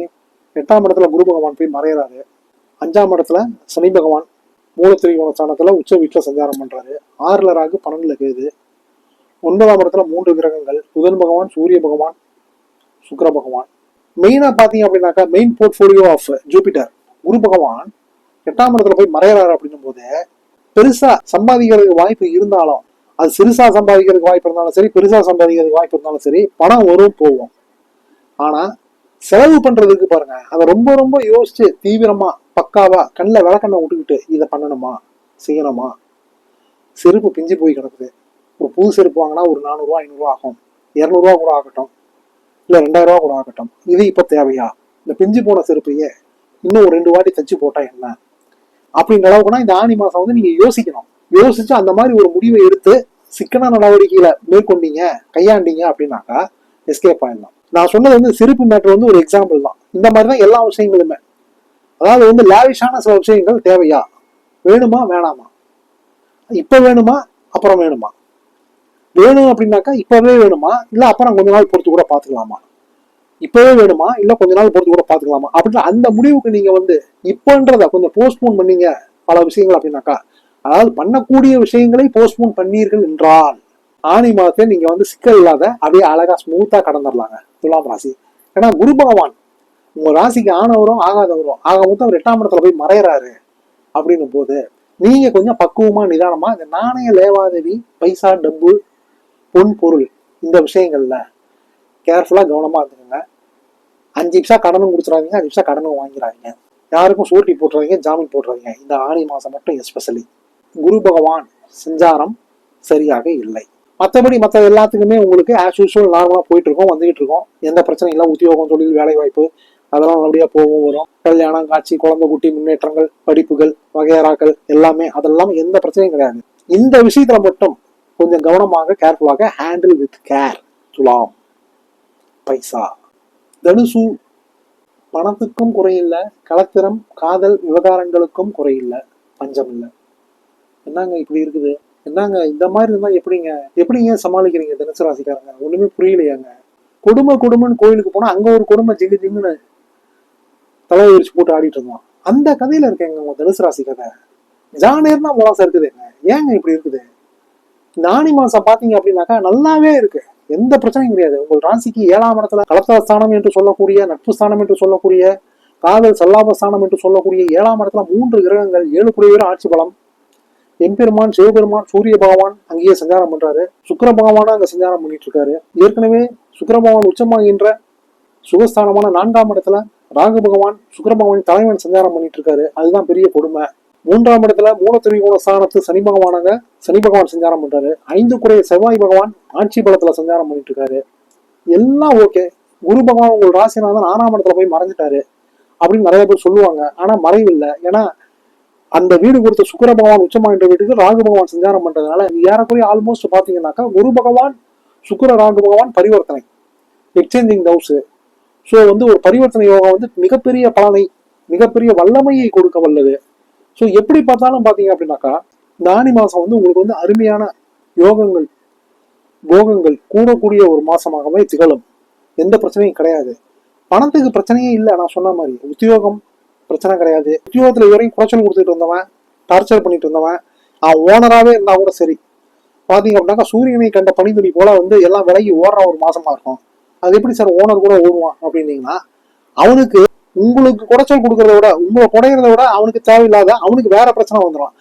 8ஆம் இடத்துல குரு பகவான் போய் மறையிறாரு. 5ஆம் இடத்துல சனி பகவான் மூலத்திரிகோண ஸ்தானத்துல உச்ச வீட்டுல சஞ்சாரம் பண்றாரு. 6ல ராகு, 12ல கேது. 9ஆம் இடத்துல 3 கிரகங்கள், புதன் பகவான், சூரிய பகவான், சுக்கிர பகவான். மெயினா பாத்தீங்க அப்படின்னாக்கா மெயின் போர்ட்போலியோ ஆஃப் ஜூபிட்டர் குரு பகவான் 8ஆம் இடத்துல போய் மறையிறாரு அப்படின்னும் போது பெருசா சம்பாதிக்கிறதுக்கு வாய்ப்பு இருந்தாலும், அது சிறுசா சம்பாதிக்கிறதுக்கு வாய்ப்பு இருந்தாலும் சரி, பெருசா சம்பாதிக்கிறதுக்கு வாய்ப்பு இருந்தாலும் சரி, பணம் வரும் போகும். ஆனா செலவு பண்றதுக்கு பாருங்க, அதை ரொம்ப ரொம்ப யோசிச்சு தீவிரமா பக்காவா கண்ணில் விளக்கண்ணை விட்டுக்கிட்டு இதை பண்ணணுமா செய்யணுமா. செருப்பு பிஞ்சு போய் கிடக்குது. ஒரு புது செருப்பு வாங்கினா ஒரு 400 ரூபா 500 ரூபா ஆகும். 200 ரூபா கூட ஆகட்டும், இல்ல 2000 ரூபா கூட ஆகட்டும். இது இப்ப தேவையா? இந்த பிஞ்சு போன செருப்பையே இன்னும் ஒரு 2 வாட்டி தச்சு போட்டா என்ன அப்படின்ற அளவுக்குனா இந்த ஆணி மாசம் வந்து நீங்க யோசிக்கணும். யோசிச்சு அந்த மாதிரி ஒரு முடிவை எடுத்து சிக்கன நடவடிக்கையில மேற்கொண்டீங்க, கையாண்டீங்க அப்படின்னாக்கா எஸ்கேப் ஆயிடலாம். நான் சொன்னது வந்து சிரிப்பு மேட்டர் வந்து ஒரு எக்ஸாம்பிள் தான். இந்த மாதிரிதான் எல்லா விஷயங்களுமே. அதாவது வந்து லாவிஷான சில விஷயங்கள் தேவையா, வேணுமா வேணாமா, இப்ப வேணுமா அப்புறம் வேணுமா, வேணும் அப்படின்னாக்கா இப்பவே வேணுமா இல்ல அப்புறம் கொஞ்ச நாள் பொறுத்து கூட பாத்துக்கலாமா, இப்பவே வேணுமா இல்ல கொஞ்ச நாள் பொறுத்து கூட பாத்துக்கலாமா அப்படின்ற அந்த முடிவுக்கு நீங்க வந்து இப்பன்றத கொஞ்சம் போஸ்ட்போன் பண்ணீங்க பல விஷயங்கள் அப்படின்னாக்கா, அதாவது பண்ணக்கூடிய விஷயங்களை போஸ்ட்போன் பண்ணீர்கள் என்றால் ஆணி மாதத்தை நீங்க வந்து சிக்கல் இல்லாத அப்படியே அழகா ஸ்மூத்தா கடந்துடலாங்க துலாம் ராசி. ஏன்னா குரு பகவான் உங்க ராசிக்கு ஆனவரும் ஆகாதவரும் ஆக மொத்தம் அவர் 8ஆம் இடத்துல போய் மறையறாரு அப்படின்னும் போது நீங்க கொஞ்சம் பக்குவமா நிதானமா இந்த நாணய லேவாதேவி, பைசா, டப்பு, பொன் பொருள் இந்த விஷயங்கள்ல கேர்ஃபுல்லா கவனமா இருந்துக்கோங்க. 5 நிமிஷம் கடனும் கொடுத்துறாதீங்க, 5 நிமிஷம் கடனும் வாங்கிறாதீங்க. யாருக்கும் சூட்டி போட்டுறாதீங்க, ஜாமீன் போட்டுறாதீங்க. இந்த ஆணி மாசம் மட்டும் எஸ்பெஷலி குரு பகவான் சஞ்சாரம் சரியாக இல்லை. மற்றபடி மற்ற எல்லாத்துக்குமே உங்களுக்கு ஆஸ் யூஸ்வல் நார்மலா போயிட்டு இருக்கோம், வந்துகிட்டு இருக்கோம். எந்த பிரச்சனையும் இல்லை. உத்தியோகம், தொழில், வேலை வாய்ப்பு அதெல்லாம் நல்லபடியா போகும் வரும். கல்யாணம், காட்சி, குழந்தை குட்டி, முன்னேற்றங்கள், படிப்புகள் வகையறாக்கள் எல்லாமே அதெல்லாம் எந்த பிரச்சனையும் கிடையாது. இந்த விஷயத்துல மட்டும் கொஞ்சம் கவனமாக கேர்ஃபுல்லாக ஹேண்டில் வித் கேர். துலாம், பைசா. தனுசு, பணத்துக்கும் குறையில்லை, கலத்திரம், காதல் விவகாரங்களுக்கும் குறையில்லை, பஞ்சம் இல்லை. என்னங்க இப்படி இருக்குது? என்னங்க இந்த மாதிரி இருந்தா எப்படிங்க சமாளிக்கிறீங்க தனுசு ராசிக்காரங்க? ஒண்ணுமே புரியலையாங்க. கொடுமைன்னு கோயிலுக்கு போனா அங்க ஒரு கொடுமை ஜிங்கு ஜிங்குன்னு தலையை விரிச்சு போட்டு ஆடிட்டு இருந்தோம். அந்த கதையில இருக்கேங்க உங்க தனுசு ராசி கதை. ஜானேர்னா மோசம் இருக்குதுங்க. ஏங்க இப்படி இருக்குது? இந்த ஆணி மாசம் பாத்தீங்க அப்படின்னாக்கா நல்லாவே இருக்கு, எந்த பிரச்சனையும் கிடையாது. உங்கள் ராசிக்கு 7ஆம் இடத்துல கலத்திரஸ்தானம் என்று சொல்லக்கூடிய, நட்பு ஸ்தானம் என்று சொல்லக்கூடிய, காதல் சல்லாபஸ்தானம் என்று சொல்லக்கூடிய 7ஆம் இடத்துல 3 கிரகங்கள், 7 குடியவர் ஆட்சி பலம். எம்பெருமான் சிவபெருமான் சூரிய பகவான் அங்கேயே சஞ்சாரம் பண்றாரு. சுக்கிர பகவானும் அங்க சஞ்சாரம் பண்ணிட்டு இருக்காரு. ஏற்கனவே சுக்கிர பகவான் உச்சமாகின்ற சுகஸ்தானமான 4ஆம் இடத்துல ராகு பகவான் சுக்கிர பகவான் தலைவன் சஞ்சாரம் பண்ணிட்டு இருக்காரு. அதுதான் பெரிய கொடுமை. 3ஆம் இடத்துல மூலத்திரிகோண ஸ்தானத்து சனி பகவான் சஞ்சாரம் பண்றாரு. 5 குறைய செவ்வாய் பகவான் ஆட்சி பலத்துல சஞ்சாரம் பண்ணிட்டு இருக்காரு. எல்லாம் ஓகே. குரு பகவான் உங்கள் ராசிநாதன் 6ஆம் இடத்துல போய் மறைஞ்சிட்டாரு அப்படின்னு நிறைய பேர் சொல்லுவாங்க. ஆனா மறைவில்லை. ஏன்னா அந்த வீடு கொடுத்த சுக்கிர பகவான் உச்சமாகின்ற வீட்டுக்கு ராகு பகவான் சஞ்சாரம் பண்றதுனால ஏறக்குறைய ஆல்மோஸ்ட் பாத்தீங்கன்னாக்கா குரு பகவான் சுக்கிர ராகு பகவான் பரிவர்த்தனை, எக்ஸ்சேஞ்சிங் ஹவுஸ். ஸோ வந்து ஒரு பரிவர்த்தனை யோகம் வந்து மிகப்பெரிய பலனை, மிகப்பெரிய வல்லமையை கொடுக்க வல்லது. ஸோ எப்படி பார்த்தாலும் பாத்தீங்க அப்படின்னாக்கா இந்த ஆணி மாசம் வந்து உங்களுக்கு வந்து அருமையான யோகங்கள் போகங்கள் கூடக்கூடிய ஒரு மாசமாகவே திகழும். எந்த பிரச்சனையும் கிடையாது. பணத்துக்கு பிரச்சனையே இல்லை. நான் சொன்ன மாதிரி உத்தியோகம் பிரச்சனை கிடையாது. உத்தியோகத்துல இதுவரையும் குறைச்சல் கொடுத்துட்டு இருந்தவன், டார்ச்சர் பண்ணிட்டு இருந்தவன், அவன் ஓனராகவே இருந்தா கூட சரி, பாத்தீங்க அப்படின்னாக்கா சூரியனை கண்ட பனித்துளி போல வந்து எல்லாம் விலகி ஓடுற ஒரு மாசமா இருக்கும். அது எப்படி சார் ஓனர் கூட ஓடுவான் அப்படின்னீங்கன்னா, அவனுக்கு உங்களுக்கு குடைச்சல் கொடுக்கறத விட, உங்களை குடையிறத விட அவனுக்கு தேவையில்லாத அவனுக்கு வேற பிரச்சனை வந்துடும்.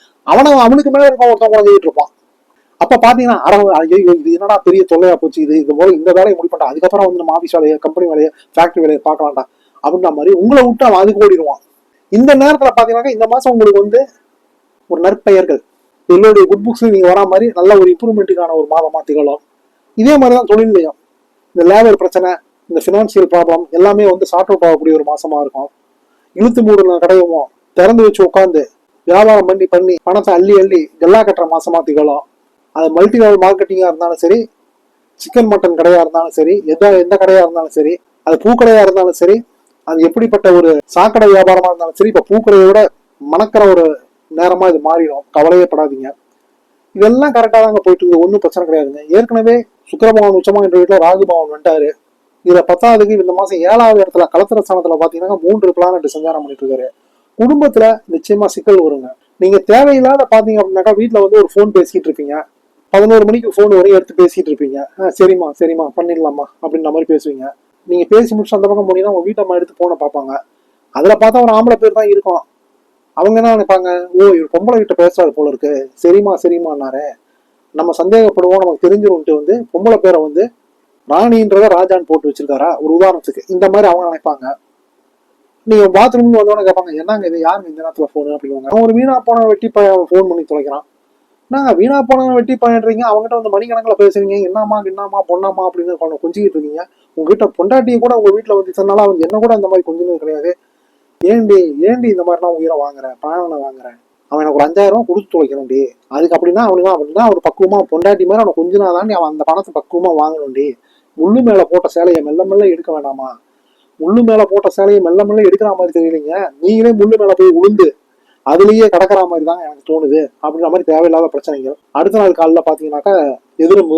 அவனுக்கு மேல இருக்க ஒருத்தன் குழந்தைட்டு இருப்பான். அப்ப பாத்தீங்கன்னா ஐயோ இது என்னடா பெரிய தொல்லையா போச்சு, இது போல இந்த வேலையை முடிப்பா, அதுக்கப்புறம் வந்து நம்ம ஆபீஸ் வேலையை, கம்பெனி வேலையை, ஃபேக்டரி வேலையை பார்க்கலாம்டா அப்படின்ற மாதிரி உங்களை விட்டு அவன் அதுக்கு ஓடிடுவான். இந்த நேரத்துல பாத்தீங்கன்னா இந்த மாசம் உங்களுக்கு வந்து ஒரு நற்பெயர்கள், என்னுடைய குட் புக்ஸ் நீங்க வரா மாதிரி நல்ல ஒரு இம்ப்ரூவ்மெண்ட்டுக்கான ஒரு மாதமா திகழும். இதே மாதிரிதான் தொழிலையும் இந்த லேபர் பிரச்சனை, இந்த பினான்சியல் ப்ராப்ளம் எல்லாமே வந்து சார்ட் அவுட் ஆகக்கூடிய ஒரு மாசமா இருக்கும். இழுத்து மூடுன கடையவும் திறந்து வச்சு உட்காந்து வியாபாரம் பண்ணி பணத்தை அள்ளி கல்லா கட்டுற மாசமா திகழும். அது மல்டி லெவல் மார்க்கெட்டிங்கா இருந்தாலும் சரி, சிக்கன் மட்டன் கடையா இருந்தாலும் சரி, எந்த கடையா இருந்தாலும் சரி, அது பூக்கடையா இருந்தாலும் சரி, அது எப்படிப்பட்ட ஒரு சாக்கடை வியாபாரமா இருந்தாலும் சரி, இப்ப பூக்கடையோட மணக்கிற ஒரு நேரமா இது மாறிடும். கவலையே படாதீங்க. இதெல்லாம் கரெக்டா தாங்க போயிட்டு இருக்கு, ஒன்றும் பிரச்சனை கிடையாதுங்க. ஏற்கனவே சுக்கிரபகவான் உச்சமா என்ற வீட்டுல ராகுபவன் வந்துட்டாரு. இதுல 10வது இந்த மாசம் 7வது இடத்துல கலத்திர ஸ்தானத்துல பாத்தீங்கன்னா 3 பிளானட் சஞ்சாரம் பண்ணிட்டு இருக்காரு. குடும்பத்துல நிச்சயமா சிக்கல் வருங்க. நீங்க தேவையில்லாத பாத்தீங்க அப்படின்னாக்கா வீட்டுல வந்து ஒரு போன் பேசிட்டு இருப்பீங்க, 11 மணிக்கு போன் வரையும் எடுத்து பேசிட்டு இருப்பீங்க. சரிம்மா பண்ணிடலாமா அப்படின்ற மாதிரி பேசுவீங்க. நீங்க பேசி முடிச்சு அந்த பக்கம் போனீங்கன்னா உங்க வீட்டம்மா எடுத்து போனை பார்ப்பாங்க. அதுல பார்த்தா ஒரு ஆம்பளை பேர் தான் இருக்கும். அவங்க என்ன நினைப்பாங்க, ஓ இவர் பொம்பளை கிட்ட பேசுறாரு போல இருக்கு, சரிம்மான்னாரு, நம்ம சந்தேகப்படுவோம், நமக்கு தெரிஞ்சிரும்ட்டு வந்து பொம்பளை பேரை வந்து ராணின்றத ராஜான்னு போட்டு வச்சிருக்காரா ஒரு உதாரணத்துக்கு. இந்த மாதிரி அவங்க நினைப்பாங்க. நீங்க பாத்ரூம்னு வந்தோன்னு கேட்பாங்க, என்னங்க இது யாருங்க இந்த நேரத்துல போனு அப்படிங்க. அவன் ஒரு வீணா போன வெட்டி போன் பண்ணி தொலைக்கிறான். நாங்க வீணா போன வெட்டி பண்றீங்க, அவங்ககிட்ட வந்து மணிக்கணக்கில் பேசுறீங்க, என்னம்மா பொண்ணாமா அப்படின்னு கொஞ்சிக்கிட்டு இருக்கீங்க. உங்ககிட்ட பொண்டாட்டியை கூட உங்க வீட்டுல வந்து சொன்னாலும் அவங்க என்ன கூட அந்த மாதிரி கொஞ்சம் கிடையாது. ஏண்டி இந்த மாதிரிலாம் உயிரை வாங்குறேன், பிராணனை வாங்குறேன், அவன் எனக்கு ஒரு 5000 ரூபாய் கொடுத்து தொலைக்கணும்டி, அதுக்கு அப்படின்னா ஒரு பக்குவமா பொண்டாட்டி மாதிரி அவனை கொஞ்சினா தாண்டி அவன் அந்த பணத்தை பக்குவமா வாங்கணும்டி. முள்ளு மேல போட்ட சேலையை மெல்ல எடுக்க வேண்டாமா? முள்ளு மேல போட்ட சேலையை மெல்ல எடுக்கிற மாதிரி தெரியலீங்க, நீங்களே முள்ளு மேல போய் உளுந்து அதுலயே கடக்கிற மாதிரி தான் எனக்கு தோணுது அப்படின்ற மாதிரி தேவையில்லாத பிரச்சனைகள். அடுத்த நாள் காலைல பாத்தீங்கன்னாக்கா எதிரும்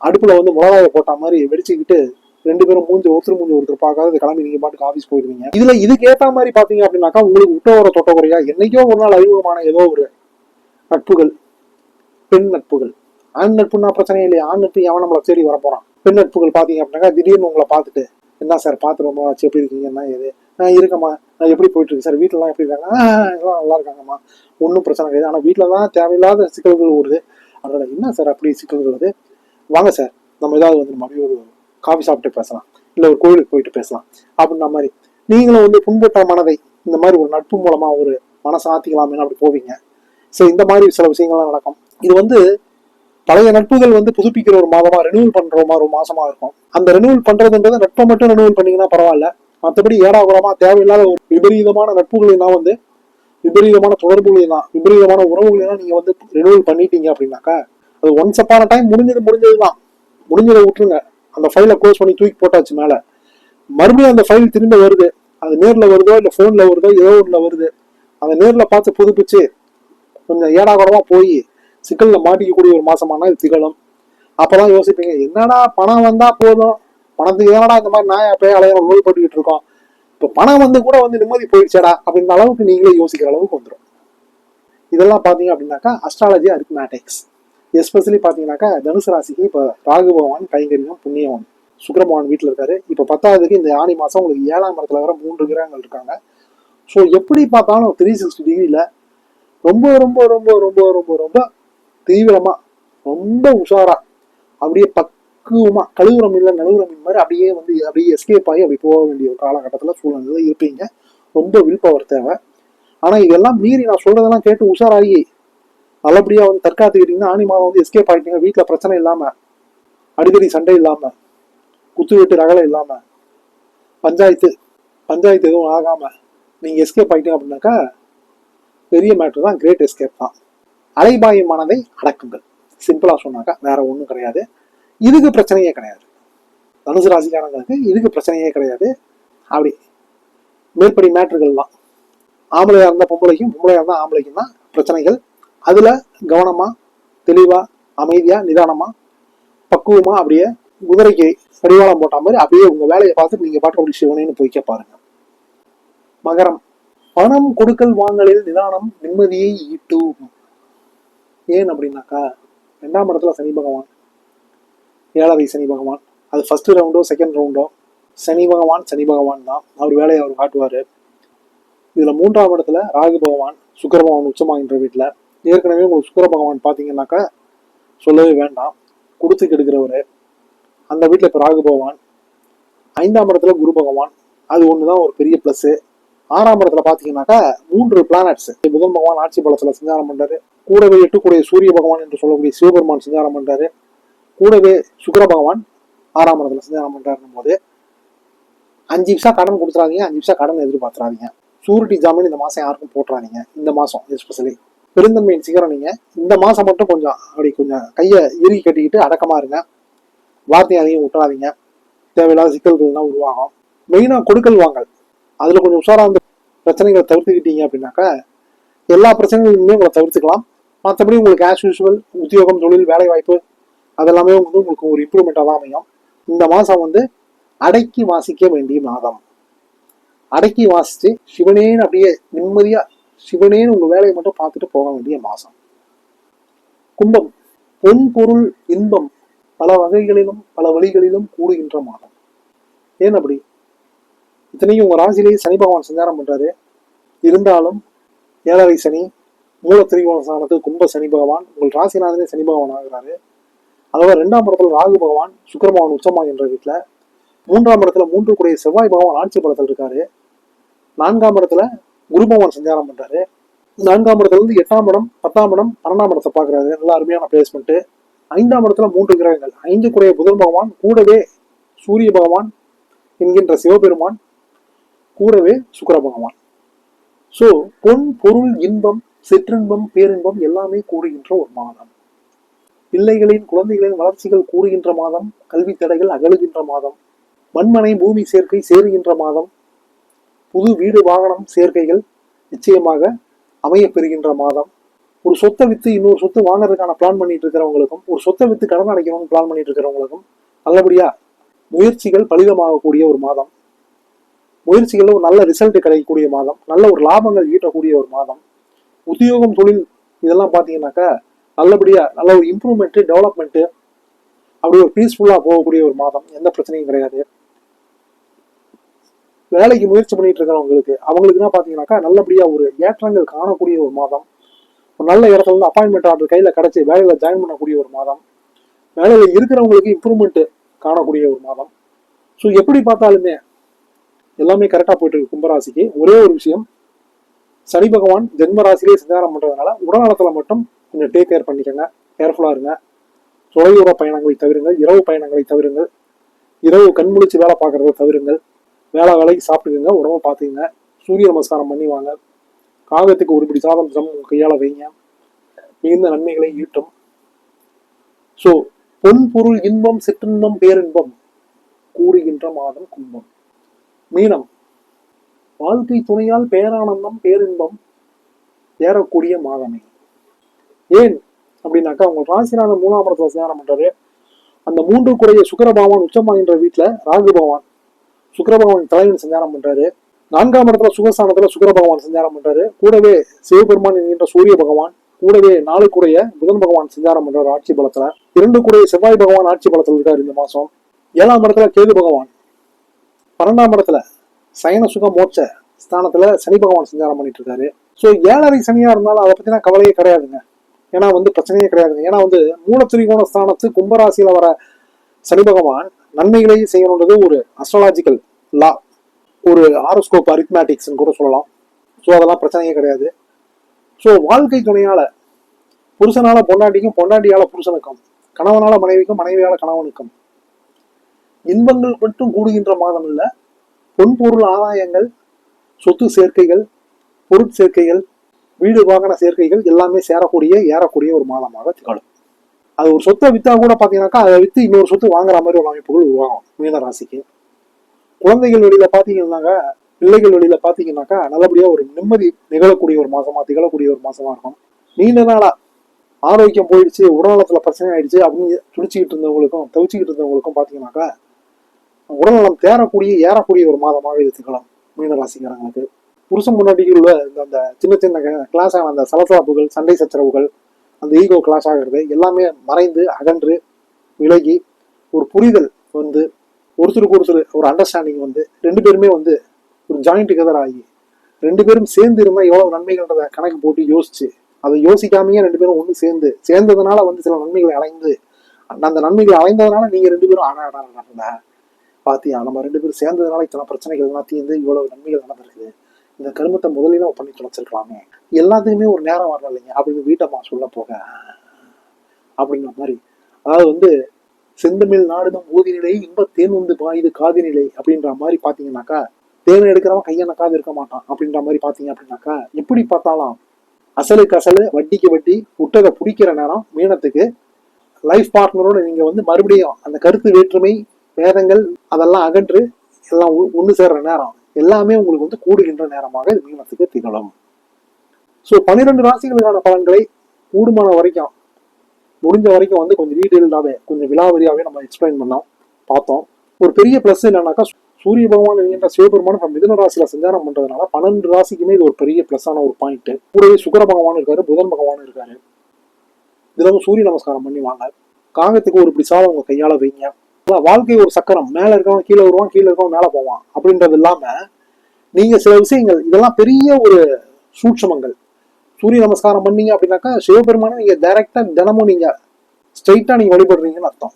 அடுப்புல வந்து மிளகாயை போட்ட மாதிரி வெடிச்சுக்கிட்டு 2 பேரும் ஒருத்தர் பார்க்காத கிளம்பி நீங்க பாட்டுக்கு ஆபீஸ் போயிருவீங்க. இதுக்கு ஏத்த மாதிரி பாத்தீங்க அப்படின்னாக்கா உங்களுக்கு விட்டவர தொட்டவரையா என்னைக்கோ ஒரு நாள் அறிமுகமான ஏதோ ஒரு நட்புகள், பெண் நட்புகள். ஆண் நட்புன்னா பிரச்சனை இல்லையா, ஆண் நட்பு எவன் நம்மளை தேடி வர போறான். பெண் நட்புகள் பாத்தீங்க அப்படின்னாக்கா திடீர்னு உங்களை பார்த்துட்டு, என்ன சார் பார்த்து ரொம்ப ஆச்சு, எப்படி இருக்கீங்கன்னா, எது இருக்கம்மா, எப்படி போயிட்டு இருக்கு சார், வீட்டுல எல்லாம் எப்படி இருக்காங்க, எல்லாம் நல்லா இருக்காங்கம்மா, ஒன்றும் பிரச்சனை கிடையாது. ஆனா வீட்டுலதான் தேவையில்லாத சிக்கல்கள் வருது. அதோட என்ன சார் அப்படி சிக்கல்கள் வருது, வாங்க சார் நம்ம ஏதாவது வந்து மறுபடியும் ஒரு காஃபி சாப்பிட்டு பேசலாம், இல்ல ஒரு கோயிலுக்கு போயிட்டு பேசலாம் அப்படின்ற மாதிரி நீங்களும் வந்து புண்பட்ட மனதை இந்த மாதிரி ஒரு நட்பு மூலமா ஒரு மனசை ஆத்திக்கலாமே அப்படி போவீங்க. சரி, இந்த மாதிரி சில விஷயங்கள்லாம் நடக்கும். இது வந்து பழைய நட்புகள் வந்து புதுப்பிக்கிற ஒரு மாதமா, ரெனியூவல் பண்ற ஒரு மாசமா இருக்கும். அந்த ரெனியூவல் பண்றதுன்றது நட்பை மட்டும் ரெனியூவல் பண்ணீங்கன்னா பரவாயில்ல, மற்றபடி ஏடாகுறமா தேவையில்லாத ஒரு விபரீதமான நட்புகளெல்லாம் வந்து விபரீதமான தொடர்புகளெல்லாம் விபரீதமான உறவுகளெல்லாம் நீங்க வந்து ரெனியூவல் பண்ணிட்டீங்க அப்படின்னாக்கா அது ஒன்ஸ் அப்பான டைம் முடிஞ்சதுதான். முடிஞ்சதை விட்டுருங்க, அந்த ஃபைலை க்ளோஸ் பண்ணி தூக்கி போட்டாச்சு மேல. மறுபடியும் அந்த ஃபைல் திரும்ப வருது, அது நேர்ல வருதோ இல்ல போன்ல வருதோ ஏதோ ஒண்ணுல வருது, அதை நேர்ல பார்த்து புதுப்பிச்சு கொஞ்சம் ஏடாகுறமா போய் சிக்கல்ல மாட்டிக்கக்கூடிய ஒரு மாசமானா இது திகழும். அப்பதான் யோசிப்பீங்க, என்னடா பணம் வந்தா போதும், பணத்துக்கு ஏனடா இந்த மாதிரி நான் எப்பயே அலையாம நோய்பட்டுக்கிட்டு இருக்கோம், இப்ப பணம் வந்து கூட வந்து நிம்மதி போயிடுச்சேடா அப்படின்ற அளவுக்கு நீங்களே யோசிக்கிற அளவுக்கு வந்துடும். இதெல்லாம் பாத்தீங்க அப்படின்னாக்கா அஸ்ட்ராலஜி அரித்மேட்டிக்ஸ். எஸ்பெஷலி பாத்தீங்கன்னாக்கா தனுசு ராசிக்கு இப்ப ராகு பகவான் கைங்கரியம் புண்ணியவன் சுக்கிரபகவான் வீட்டுல இருக்காரு. இப்ப 10வதுக்கு இந்த ஆணி மாசம் உங்களுக்கு 7ஆம் இடத்துல வர 3 கிரகங்கள் இருக்காங்க. ஸோ எப்படி பார்த்தாலும் 360 டிகிரியில ரொம்ப ரொம்ப ரொம்ப ரொம்ப ரொம்ப ரொம்ப தீவிரமா, ரொம்ப உஷாரா, அப்படியே பக்குவமா கழுவுற மீன்ல நழுவுற மீன் மாதிரி அப்படியே எஸ்கேப் ஆகி அப்படி போக வேண்டிய ஒரு காலகட்டத்துல சூழ்நிலை இருப்பீங்க. ரொம்ப வில் பவர் தேவை. ஆனா இதெல்லாம் மீறி நான் சொல்றதெல்லாம் கேட்டு உஷாராகி நல்லபடியா வந்து தற்காத்துக்கிட்டீங்கன்னா ஆணி மாதம் வந்து எஸ்கேப் ஆகிட்டீங்க. வீட்டுல பிரச்சனை இல்லாம, அடிக்கடி சண்டை இல்லாம, குத்து வெட்டு ரகலை இல்லாம, பஞ்சாயத்து எதுவும் ஆகாம நீங்க எஸ்கேப் ஆகிட்டீங்க அப்படின்னாக்கா பெரிய மேட்டர் தான், கிரேட் எஸ்கேப் தான். அலைபாயும் மனதை அடக்குங்கள், சிம்பிளா சொன்னாக்கா வேற ஒண்ணும் கிடையாது. இதுக்கு பிரச்சனையே கிடையாது. தனுசு ராசிக்காரங்களுக்கு இதுக்கு பிரச்சனையே கிடையாது. அப்படி மேற்படி மேட்டர்கள் தான். ஆம்பளையா இருந்தா பொம்பளைக்கும், பொம்பளையா இருந்தா ஆம்பளைக்கும் தான் பிரச்சனைகள். அதுல கவனமா, தெளிவா, அமைதியா, நிதானமா, பக்குவமா அப்படியே குதிரைக்கு கடிவாளம் போட்ட மாதிரி அப்படியே உங்க வேலையை பார்த்துட்டு நீங்க பாட்டு அப்படி சிவனேன்னு போய்க்க பாருங்க. மகரம், பணம் கொடுக்கல் வாங்கலில் நிதானம் நிம்மதியை ஈட்டும். ஏன் அப்படின்னாக்கா 2ஆம் இடத்துல சனி பகவான், 7வது சனி பகவான். அது ஃபர்ஸ்ட் ரவுண்டோ செகண்ட் ரவுண்டோ சனி பகவான் தான், அவர் வேலையை அவர் காட்டுவாரு. இதுல 3ஆம் இடத்துல ராகு பகவான், சுக்கிர பகவான் உச்சமாகின்ற வீட்டுல. ஏற்கனவே உங்களுக்கு சுக்கிர பகவான் பாத்தீங்கன்னாக்கா சொல்லவே வேண்டாம், கொடுத்து கெடுக்கிறவரு. அந்த வீட்டுல இப்ப ராகு பகவான். 5ஆம் இடத்துல குரு பகவான், அது ஒண்ணுதான் ஒரு பெரிய பிளஸ். 6ஆம் இடத்துல பாத்தீங்கன்னாக்கா 3 பிளானட்ஸ். புதன் பகவான் ஆட்சி பலத்துல சஞ்சாரம் பண்றாரு. கூடவே 8 சூரிய பகவான் என்று சொல்லக்கூடிய சிவபெருமான் சஞ்சாரம் பண்றாரு. கூடவே சுக்கிர பகவான் 6ஆம் இடத்துல சஞ்சாரம் பண்றாருன்னும் போது 5 விசா கடன் கொடுத்துறாதீங்க, 5 விசா கடன் எதிர்பார்த்துறாதீங்க. சூரிட்டி ஜாமீன் இந்த மாசம் யாருக்கும் போட்டுறாதீங்க. இந்த மாசம் எஸ்பெஷலி பெருந்தன்மையின் சிகரம் நீங்க இந்த மாசம் மட்டும் கொஞ்சம் அப்படி கொஞ்சம் கையை இறுகி கட்டிக்கிட்டு அடக்கமா இருங்க. வார்த்தையை அதிகம் விட்டுறாதீங்க, தேவையில்லாத சிக்கல்கள்லாம் உருவாகும். மெயினா கொடுக்கல் வாங்கல், அதுல கொஞ்சம் உஷாரா அந்த பிரச்சனைகளை தவிர்த்துக்கிட்டீங்க அப்படின்னாக்கா எல்லா பிரச்சனைகளுமே உங்களை தவிர்த்துக்கலாம். மற்றபடி உங்களுக்கு ஆஸ் யூஸ்வல் உத்தியோகம், தொழில், வேலை வாய்ப்பு அதெல்லாமே வந்து உங்களுக்கு ஒரு இம்ப்ரூவ்மெண்ட்டாக தான் அமையும். இந்த மாசம் வந்து அடக்கி வாசிக்க வேண்டிய மாதம். அடக்கி வாசிச்சு சிவனேன்னு அப்படியே நிம்மதியா சிவனேன்னு உங்க வேலையை மட்டும் பார்த்துட்டு போக வேண்டிய மாசம். கும்பம், பொன் பொருள் இன்பம் பல வகைகளிலும் பல வழிகளிலும் கூடுகின்ற மாதம். ஏன் அப்படி? இத்தனைக்கும் உங்க ராசிலேயே சனி பகவான் சஞ்சாரம் பண்றாரு. இருந்தாலும் 7வது சனி, மூல திரிகோண ஸ்தானத்துக்கு கும்ப சனி பகவான், உங்கள் ராசிநாதனே சனி பகவான் ஆகிறாரு. அதாவது 2ஆம் இடத்துல ராகு பகவான், சுக்கிர பகவான் உச்சமாகின்ற வீட்டுல. 3ஆம் இடத்துல 3 செவ்வாய் பகவான் ஆட்சி பலத்தில் இருக்காரு. 4ஆம் இடத்துல குரு பகவான் சஞ்சாரம் பண்றாரு. 4ஆம் இடத்துல இருந்து 8ஆம் இடம், 10ஆம் இடம், 12ஆம் இடத்தை பாக்குறாரு. நல்ல அருமையான பிளேஸ்மெண்ட். 5ஆம் இடத்துல 3 கிரகங்கள், 5 புதன் பகவான், கூடவே சூரிய பகவான் என்கின்ற சிவபெருமான், கூடவே சுக்கிர பகவான். சோ பொன் பொருள் இன்பம் சிற்றின்பம் பேரின்பம் எல்லாமே கூடுகின்ற ஒரு மாதம். பிள்ளைகளின் குழந்தைகளின் வளர்ச்சிகள் கூடுகின்ற மாதம். கல்வி தடைகள் அகலுகின்ற மாதம். மண்மனை பூமி சேர்க்கை சேருகின்ற மாதம். புது வீடு வாகனம் சேர்க்கைகள் நிச்சயமாக அமைய பெறுகின்ற மாதம். ஒரு சொத்தை வித்து இன்னொரு சொத்து வாங்குறதுக்கான பிளான் பண்ணிட்டு இருக்கிறவங்களுக்கும், ஒரு சொத்தை வித்து கடன் அடைக்கணும்னு பிளான் பண்ணிட்டு இருக்கிறவங்களுக்கும் நல்லபடியா முயற்சிகள் பலிதமாகக்கூடிய ஒரு மாதம். முயற்சிகள்ல ஒரு நல்ல ரிசல்ட் கிடைக்கக்கூடிய மாதம். நல்ல ஒரு லாபங்கள் ஈட்டக்கூடிய ஒரு மாதம். உத்தியோகம், தொழில் இதெல்லாம் பாத்தீங்கன்னாக்கா நல்லபடியா நல்ல ஒரு இம்ப்ரூவ்மெண்ட், டெவலப்மெண்ட், அப்படி ஒரு பீஸ்ஃபுல்லா போகக்கூடிய ஒரு மாதம். எந்த பிரச்சனையும் கிடையாது. வேலைக்கு முயற்சி பண்ணிட்டு இருக்கிறவங்களுக்கு அவங்களுக்குன்னா பாத்தீங்கன்னாக்கா நல்லபடியா ஒரு ஏற்றங்கள் காணக்கூடிய ஒரு மாதம். ஒரு நல்ல இடத்துல இருந்து அப்பாயின்மெண்ட் ஆர்டர் கையில கிடைச்சி வேலையில ஜாயின் பண்ணக்கூடிய ஒரு மாதம். வேலையில இருக்கிறவங்களுக்கு இம்ப்ரூவ்மெண்ட் காணக்கூடிய ஒரு மாதம். ஸோ எப்படி பார்த்தாலுமே எல்லாமே கரெக்டா போயிட்டு இருக்கு கும்பராசிக்கு. ஒரே ஒரு விஷயம், சனி பகவான் ஜென்ம ராசிலேயே சஞ்சாரம் பண்றதுனால உடல்நலத்துல மட்டும் கொஞ்சம் டேக் கேர் பண்ணிக்கங்க, கேர்ஃபுல்லா இருங்க. தொலைதூர பயணங்களை தவிருங்கள், இரவு பயணங்களை தவிருங்கள், இரவு கண்முழிச்சு வேலை பார்க்கறத தவிருங்கள். வேலைக்கு சாப்பிட்டுக்குங்க, உடம்ப பார்த்துக்குங்க, சூரிய நமஸ்காரம் பண்ணி வாங்க, காகத்துக்கு ஒரு பிடி சாதம் கையால வைங்க, மிகுந்த நன்மைகளை ஈட்டும். ஸோ பொன் பொருள் இன்பம் சிற்றின்பம் பேரின்பம் கூடுகின்ற மாதம் கும்பம். மீனம், வாழ்க்கை துணையால் பேரானந்தம் பேரின்பம் ஏறக்கூடிய மாதமே. ஏன் அப்படின்னாக்கா உங்க ராசிநாதன் 3ஆம் இடத்துல சஞ்சாரம் பண்றாரு. அந்த 3 சுக்கிர பகவான் உச்சமாகின்ற வீட்டுல ராகு பகவான், சுக்கிர பகவான் தலைவன் சஞ்சாரம் பண்றாரு. 4ஆம் இடத்துல சுகஸ்தானத்துல சுக்கிர பகவான் சஞ்சாரம் பண்றாரு. கூடவே சிவபெருமான் என்கின்ற சூரிய பகவான், கூடவே 4 புதன் பகவான் சஞ்சாரம் பண்றாரு ஆட்சி பலத்துல. 2 செவ்வாய் பகவான் ஆட்சி பலத்துல இருக்காரு இந்த மாசம். 7ஆம் இடத்துல கேது பகவான், 12ஆம் இடத்துல சயன சுக மோட்ச ஸ்தானத்துல சனி பகவான் சஞ்சாரம் பண்ணிட்டு இருக்காரு. ஸோ 7வது சனியா இருந்தாலும் அதை பத்தினா கவலையே கிடையாதுங்க. ஏன்னா பிரச்சனையே கிடையாதுங்க. ஏன்னா மூல திரிகோண ஸ்தானத்து கும்பராசியில வர சனி பகவான் நன்மைகளை செய்யணுன்றது ஒரு அஸ்ட்ராலாஜிக்கல் லா, ஒரு ஆரோஸ்கோப் அரித்மேட்டிக்ஸ் கூட சொல்லலாம். ஸோ அதெல்லாம் பிரச்சனையே கிடையாது. ஸோ வாழ்க்கை துணையால புருஷனால பொண்டாட்டிக்கும், பொண்டாட்டியால புருஷனுக்கும், கணவனால மனைவிக்கும், மனைவியால கணவனுக்கும் இன்பங்கள் மட்டும் கூடுகின்ற மாதம் இல்ல, பொன் பொருள் ஆதாயங்கள், சொத்து சேர்க்கைகள், பொருட்சேர்க்கைகள், வீடு வாகன சேர்க்கைகள் எல்லாமே ஏறக்கூடிய ஒரு மாதமாக திகழும். அது ஒரு சொத்தை வித்தா கூட பாத்தீங்கன்னாக்கா அதை வித்து இன்னொரு சொத்து வாங்குற மாதிரி ஒரு அமைப்புகள் உருவாகும் மீன ராசிக்கு. குழந்தைகள் வெளியில பாத்தீங்கன்னாக்க, பிள்ளைகள் வெளியில பாத்தீங்கன்னாக்கா நல்லபடியா ஒரு நிம்மதி நிகழக்கூடிய ஒரு மாசமா திகழக்கூடிய ஒரு மாசமா இருக்கும். நீண்ட நாளா ஆரோக்கியம் போயிடுச்சு, உடல்நலத்துல பிரச்சனை ஆயிடுச்சு அப்படின்னு துடிச்சுக்கிட்டு இருந்தவங்களுக்கும் தவிச்சுக்கிட்டு இருந்தவங்களுக்கும் பாத்தீங்கன்னாக்கா உடல்நலம் ஏறக்கூடிய ஒரு மாதமாக இது திகழும் மீனராசிக்காரங்களுக்கு. புருஷன் முன்னாடிக்கு உள்ள அந்த சின்ன சின்ன கிளாஸ் ஆன அந்த சலசலப்புகள், சண்டை சச்சரவுகள், அந்த ஈகோ கிளாஸ் ஆகிறது எல்லாமே மறைந்து அகன்று விலகி ஒரு புரிதல் வந்து ஒருத்தருக்கு ஒருத்தர் ஒரு அண்டர்ஸ்டாண்டிங் வந்து ரெண்டு பேருமே வந்து ஒரு ஜாயிண்ட் டுகெதர் ஆகி ரெண்டு பேரும் சேர்ந்து இருந்தால் எவ்வளவு நன்மைகள்ன்றத கணக்கு போட்டு யோசிச்சு அதை யோசிக்காமையே ரெண்டு பேரும் ஒன்று சேர்ந்ததுனால வந்து சில நன்மைகளை அடைந்து அந்த நன்மைகளை அடைந்ததுனால நீங்க ரெண்டு பேரும் ஆனா பாத்தியா நம்ம ரெண்டு பேரும் சேர்ந்ததுனால இத்தனை பிரச்சனைகள் எல்லாம் தீர்ந்து இவ்வளவு நன்மைகள் நடந்திருக்குது, இந்த கருமத்தை முதலே நம்ம பண்ணி தொலைச்சிருக்கலாமே, எல்லாத்துக்குமே ஒரு நேரம் வரல இல்லைங்க அப்படின்னு வீட்டம்மா சொல்ல போக அப்படிங்கிற மாதிரி. அதாவது வந்து செந்தமிழ் நாடுதான் ஊதிநிலை இன்ப தேன் வந்து பாயுது காதிநிலை அப்படின்ற மாதிரி பாத்தீங்கன்னாக்கா தேன் எடுக்கிறவன் கையான காது இருக்க மாட்டான் அப்படின்ற மாதிரி பாத்தீங்க அப்படின்னாக்கா எப்படி பார்த்தாலும் அசலுக்கு அசலு வட்டிக்கு வட்டி விட்டதை பிடிக்கிற நேரம் மீனத்துக்கு லைஃப் பார்ட்னரோட நீங்க வந்து மறுபடியும் அந்த கருத்து வேற்றுமை வேதங்கள் அதெல்லாம் அகன்று எல்லாம் ஒண்ணு சேர்ற நேரம் எல்லாமே உங்களுக்கு வந்து கூடுகின்ற நேரமாக இது மீனத்துக்கு திகழும். ஸோ 12 ராசிகளுக்கான பலன்களை கூடுமான வரைக்கும் முடிஞ்ச வரைக்கும் வந்து கொஞ்சம் டீட்டெயில்டாவே கொஞ்சம் விலாவரியாவே நம்ம எக்ஸ்பிளைன் பார்த்தோம். ஒரு பெரிய பிளஸ் என்னன்னாக்கா சூரிய பகவான் என்கின்ற சிவபெருமான் நம்ம மிதுன ராசியில சஞ்சாரம் பண்றதுனால 12 ராசிக்குமே இது ஒரு பெரிய பிளஸ் ஆன ஒரு பாயிண்ட். கூடவே சுக்கிர பகவான் இருக்காரு, புதன் பகவான் இருக்காரு. தினமும் சூரிய நமஸ்காரம் பண்ணி வாங்க. காகத்துக்கு ஒரு பிடிச்சாலும் உங்க கையால வைங்க. வாழ்க்கை ஒரு சக்கரம், மேல இருக்கவன் கீழே வருவான், கீழே இருக்கவன் மேல போவான் அப்படின்றது இல்லாம நீங்க சில விஷயங்கள் இதெல்லாம் பெரிய ஒரு சூட்சமங்கள். சூரிய நமஸ்காரம் பண்ணீங்க அப்படின்னாக்கா சிவபெருமானை நீங்க டைரக்டா தினமும் நீங்க ஸ்ட்ரைட்டா நீங்க வழிபடுறீங்கன்னு அர்த்தம்.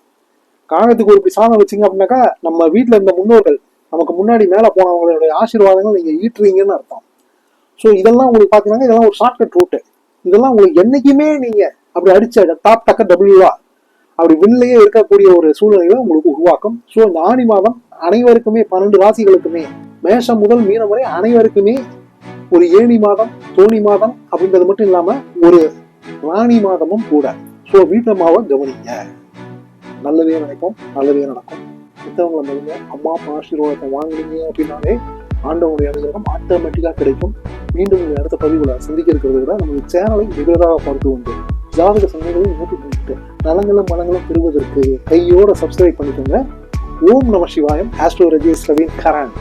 காகத்துக்கு ஒரு சாதம் வச்சிங்க அப்படின்னாக்கா நம்ம வீட்டுல இருந்த முன்னோர்கள் நமக்கு முன்னாடி மேல போனவங்களுடைய ஆசீர்வாதங்கள் நீங்க ஈட்டுறீங்கன்னு அர்த்தம். ஸோ இதெல்லாம் உங்களுக்கு பாத்தீங்கன்னா இதெல்லாம் ஒரு ஷார்ட்கட் ரூட்டு. இதெல்லாம் உங்களுக்கு என்னைக்குமே நீங்க அப்படி அடிச்ச டாப் டக்க டபிள்யூவா அப்படி விண்ணிலேயே இருக்கக்கூடிய ஒரு சூழ்நிலைகளை உங்களுக்கு உருவாக்கும். ஸோ இந்த ஆணி மாதம் அனைவருக்குமே 12 ராசிகளுக்குமே மேஷம் முதல் மீனம் வரை அனைவருக்குமே ஒரு ஏணி மாதம், தோணி மாதம் அப்படின்றது மட்டும் இல்லாம ஒரு ராணி மாதமும் கூட. ஸோ வீட்டம்மாவை கவனிங்க, நல்லதே நினைப்போம், நல்லதே நடக்கும். மித்தவங்களை மதிங்க. அம்மா அப்பா ஆசீர்வாதத்தை வாங்கினீங்க அப்படின்னாலே ஆண்டவனுடைய அனுகிரகம் ஆட்டோமேட்டிக்கா கிடைக்கும். மீண்டும் அடுத்த பதிவுல சந்திக்க இருக்கிறத விட நம்ம சேனலை ரெகுலராக பார்த்து உண்டு. ஜாதக சந்தைகளையும் நோட்டி பண்ணிட்டு நலங்களும் மலங்களும் பெறுவதற்கு கையோட சப்ஸ்கிரைப் பண்ணிக்கோங்க. ஓம் நம சிவாயம். ஆஸ்ட்ரோ ரஜேஷ் ரவீன் கரன்.